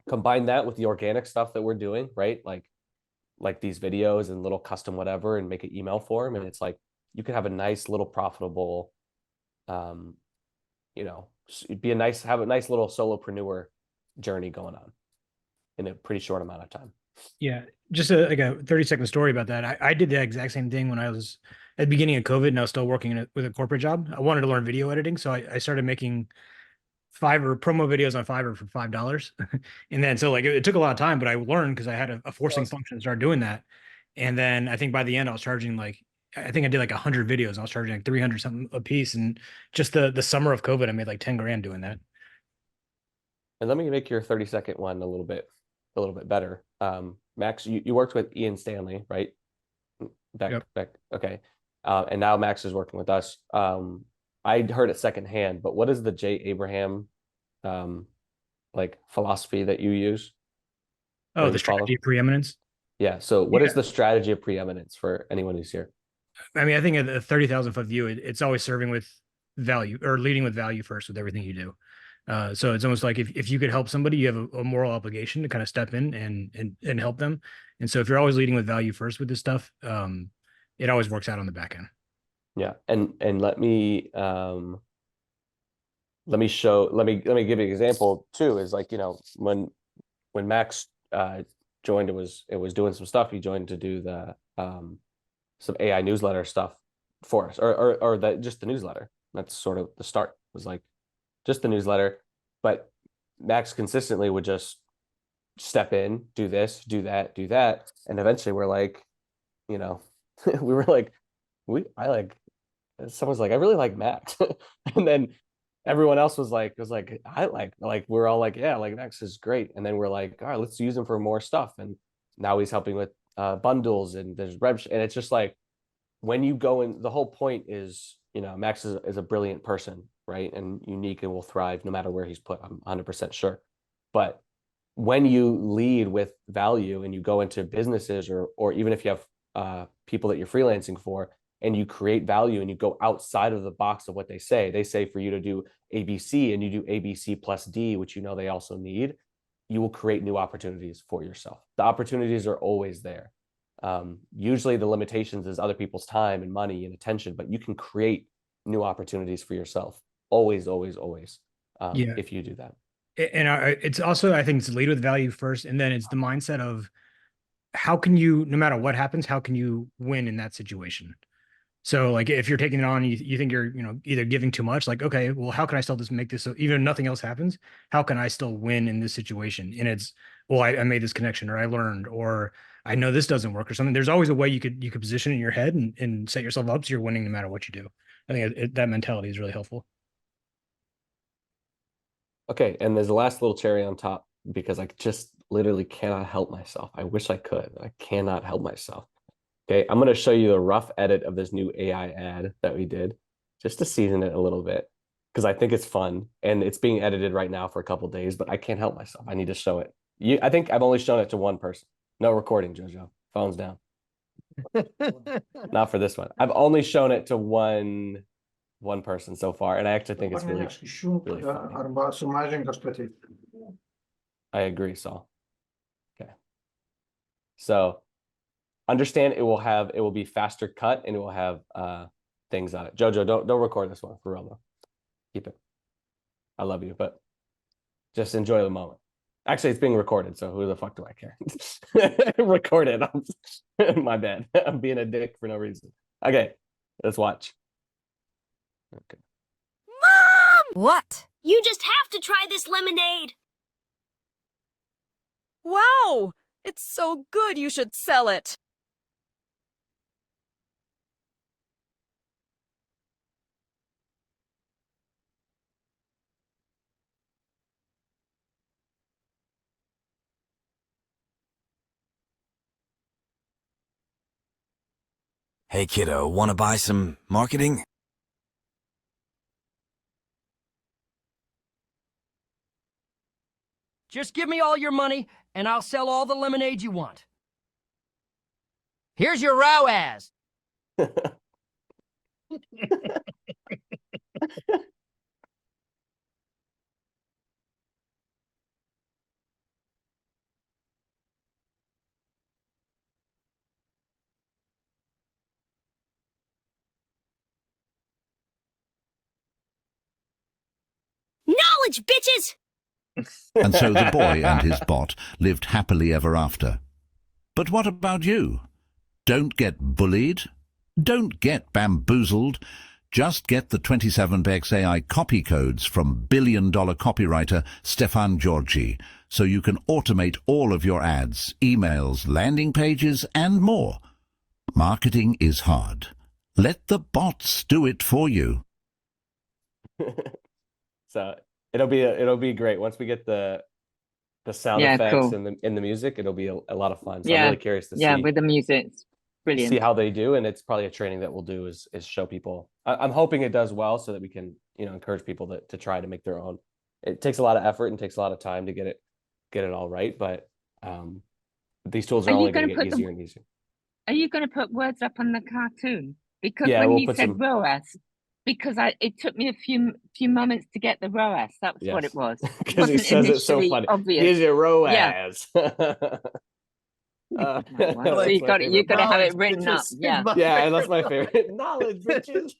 Combine that with the organic stuff that we're doing, right? Like these videos and little custom whatever and make an email form. And it's like, you can have a nice little profitable, have a nice little solopreneur journey going on in a pretty short amount of time. Yeah, just a 30-second story about that. I did the exact same thing when I was at the beginning of COVID and I was still working with a corporate job. I wanted to learn video editing, so I started making Fiverr promo videos on Fiverr for $5. And then so it took a lot of time, but I learned because I had a forcing function to start doing that. And then I think by the end I was charging I think I did 100 videos. I was charging 300 something a piece. And just the summer of COVID, I made 10 grand doing that. And let me make your 30-second one a little bit better. Max, you worked with Ian Stanley, right? Yep. Okay. And now Max is working with us. I heard it secondhand, but what is the J. Abraham like philosophy that you use? Oh, the strategy of preeminence. Yeah. So what is the strategy of preeminence for anyone who's here? I mean, I think at a 30,000 foot view, it's always serving with value or leading with value first with everything you do. So it's almost like if you could help somebody, you have a moral obligation to kind of step in and help them. And so if you're always leading with value first with this stuff, it always works out on the back end. Yeah. And let me give you an example too, is like, when Max joined, it was doing some stuff. He joined to do the some AI newsletter stuff for us, or just the newsletter. That's sort of the start, was like just the newsletter. But Max consistently would just step in, do this, do that, and eventually we're like, we were like, someone's like, I really like Max, and then everyone else was like, I like we're all like, yeah, like Max is great, and then we're like, all right, let's use him for more stuff, and now he's helping with bundles, and there's rev, and it's just like, when you go in, the whole point is, Max is a brilliant person, right, and unique, and will thrive no matter where he's put. I'm 100% sure. But when you lead with value and you go into businesses, or even if you have people that you're freelancing for, and you create value and you go outside of the box of what they say for you to do ABC, and you do ABC plus D, which they also need, you will create new opportunities for yourself. The opportunities are always there. Usually the limitations is other people's time and money and attention, but you can create new opportunities for yourself. Always, always, always. If you do that. And it's also, I think it's lead with value first. And then it's the mindset of how can you, no matter what happens, how can you win in that situation? So like, if you're taking it on, you think you're, either giving too much, like, okay, well, how can I still just make this so even if nothing else happens, how can I still win in this situation? And it's, well, I made this connection, or I learned, or I know this doesn't work, or something. There's always a way you could position in your head and set yourself up so you're winning no matter what you do. I think that mentality is really helpful. Okay, and there's the last little cherry on top, because I just literally cannot help myself. I wish I could. I cannot help myself. Okay, I'm going to show you the rough edit of this new AI ad that we did, just to season it a little bit, because I think it's fun, and it's being edited right now for a couple days, but I can't help myself. I need to show it. I think I've only shown it to one person. No recording, Jojo. Phone's down. Not for this one. I've only shown it to one person so far, and I actually think it's really funny. I agree, Saul. Okay. So understand it will be faster cut, and it will have things on it. Jojo, don't record this one for real though. Keep it. I love you, but just enjoy the moment. Actually, it's being recorded, so who the fuck do I care? Record it. My bad. I'm being a dick for no reason. Okay, let's watch. Okay. Mom! What? You just have to try this lemonade. Wow! It's so good you should sell it. Hey kiddo, wanna buy some marketing? Just give me all your money, and I'll sell all the lemonade you want. Here's your ROAS. Knowledge, bitches! And so the boy and his bot lived happily ever after. But what about you? Don't get bullied? Don't get bamboozled? Just get the 27bex AI copy codes from billion-dollar copywriter Stefan Georgi, so you can automate all of your ads, emails, landing pages, and more. Marketing is hard. Let the bots do it for you. So It'll be great once we get the sound Yeah, effects cool. and the music. It'll be a lot of fun. So I'm Yeah, really curious to yeah, see with the music, it's brilliant. see how they do, and it's probably a training that we'll do is show people. I'm hoping it does well so that we can encourage people to try to make their own. It takes a lot of effort and takes a lot of time to get it all right, but these tools are only going to get easier and easier. Are you going to put words up on the cartoon? Because Yeah, when we'll you put said some. ROAS, because it took me a few moments to get the ROAS. That was what Yes. it was. Because he Wasn't says it's so initially funny. obvious. Here's your Yeah. ROAS. Well, That's so you my favorite got to have part. it written up. Bitches is Yeah. my Yeah, and that's favorite my favorite. Knowledge, bitches.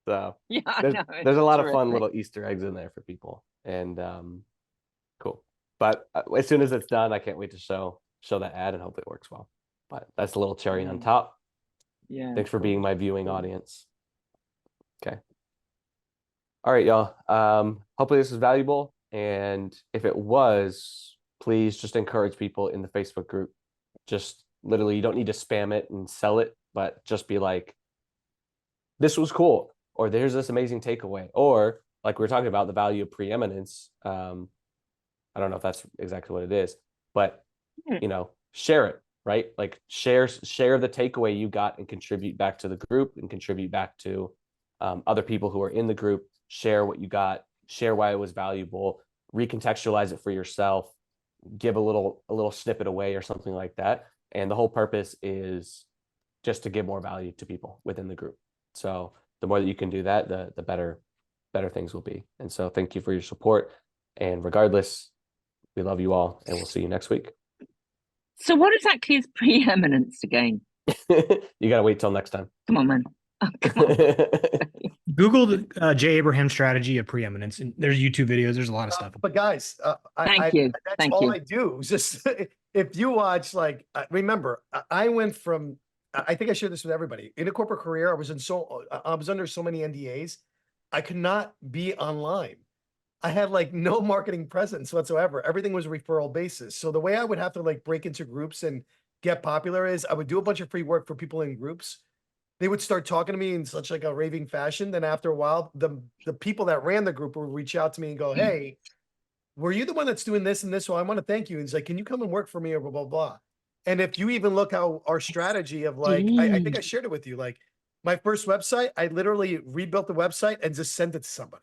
So Yeah, I there's know. there's a lot of Terrific. fun little Easter eggs in there for people, and cool. But as soon as it's done, I can't wait to show that ad and hope it works well. But that's a little cherry on top. Yeah. Thanks for cool. being my viewing audience. Okay. All right, y'all. Hopefully this is valuable, and if it was, please just encourage people in the Facebook group. Just literally, you don't need to spam it and sell it, but just be like, this was cool, or there's this amazing takeaway, or like we were talking about the value of preeminence. I don't know if that's exactly what it is, but share it, right? Like share the takeaway you got and contribute back to the group and contribute back to other people who are in the group. Share what you got, share why it was valuable, recontextualize it for yourself, give a little snippet away or something like that. And the whole purpose is just to give more value to people within the group. So the more that you can do that, the better things will be. And so thank you for your support. And regardless, we love you all, and we'll see you next week. So what exactly is preeminence again? You got to wait till next time. Come on, man. Oh, come on. Google the Jay Abraham strategy of preeminence, and there's YouTube videos. There's a lot of stuff. But guys, Thank you. That's Thank all you. I do. Just if you watch, like, remember, I went from. I think I shared this with everybody. In a corporate career, I was under so many NDAs, I could not be online. I had like no marketing presence whatsoever. Everything was a referral basis. So the way I would have to like break into groups and get popular is I would do a bunch of free work for people in groups. They would start talking to me in such like a raving fashion. Then after a while, the people that ran the group would reach out to me and go, "Hey, were you the one that's doing this and this? Well, I want to thank you." And he's like, "Can you come and work for me?" Or blah, blah, blah. And if you even look how our strategy of like, I think I shared it with you, like my first website, I literally rebuilt the website and just sent it to somebody.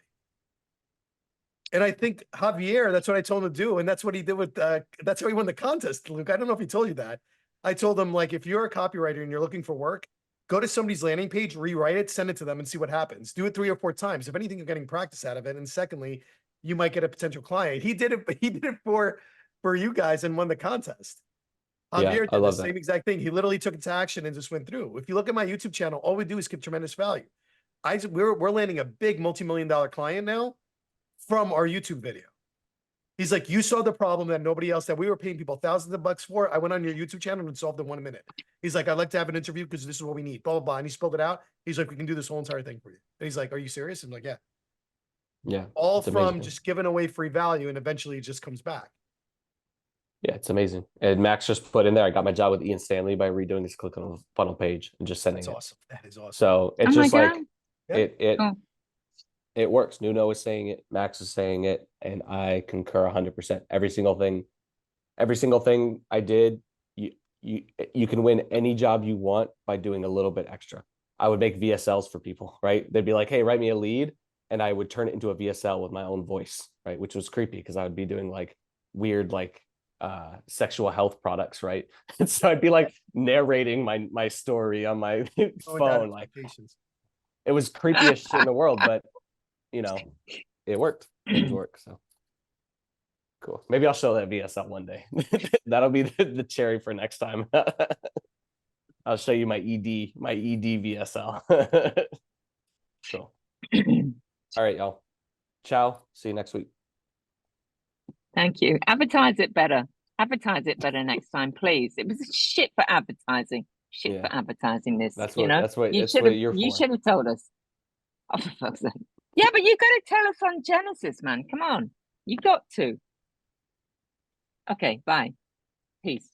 And I think Javier, that's what I told him to do. And that's what he did with, that's how he won the contest, Luke. I don't know if he told you that. I told him, like, if you're a copywriter and you're looking for work, go to somebody's landing page, rewrite it, send it to them and see what happens. Do it 3 or 4 times. If anything, you're getting practice out of it. And secondly, you might get a potential client. He did it for you guys and won the contest. Javier did the same exact thing. He literally took it to action and just went through. If you look at my YouTube channel, all we do is give tremendous value. We're landing a big multi-million-dollar client now from our YouTube video. He's like, you saw the problem that nobody else, that we were paying people thousands of bucks for. I went on your YouTube channel and solved it in 1 minute. He's like, I'd like to have an interview because this is what we need, blah, blah, blah. And he spelled it out. He's like, we can do this whole entire thing for you. And he's like, are you serious? I'm like, yeah. Yeah. All from just giving away free value, and eventually it just comes back. Yeah, it's amazing. And Max just put in there, I got my job with Ian Stanley by redoing this click on the funnel page and just sending it. That's awesome. That is awesome. So it's just like, Yeah. it works. Nuno is saying it, Max is saying it, and I concur 100%. Every single thing I did, you can win any job you want by doing a little bit extra. I would make VSLs for people, right? They'd be like, hey, write me a lead, and I would turn it into a VSL with my own voice, right? Which was creepy because I would be doing like weird, like sexual health products, right? And so I'd be like narrating my story on my phone. Like, it was creepiest shit in the world, but it worked. Things work. So cool. Maybe I'll show that VSL one day. That'll be the cherry for next time. I'll show you my ED VSL. Cool. All right, y'all. Ciao. See you next week. Thank you. Advertise it better. Advertise it better next time, please. It was shit for advertising. Shit for advertising this. That's what you're for. You should have told us. Oh, for fuck's sake. Yeah, but you got to tell us on Genesis, man. Come on. You got to. Okay, bye. Peace.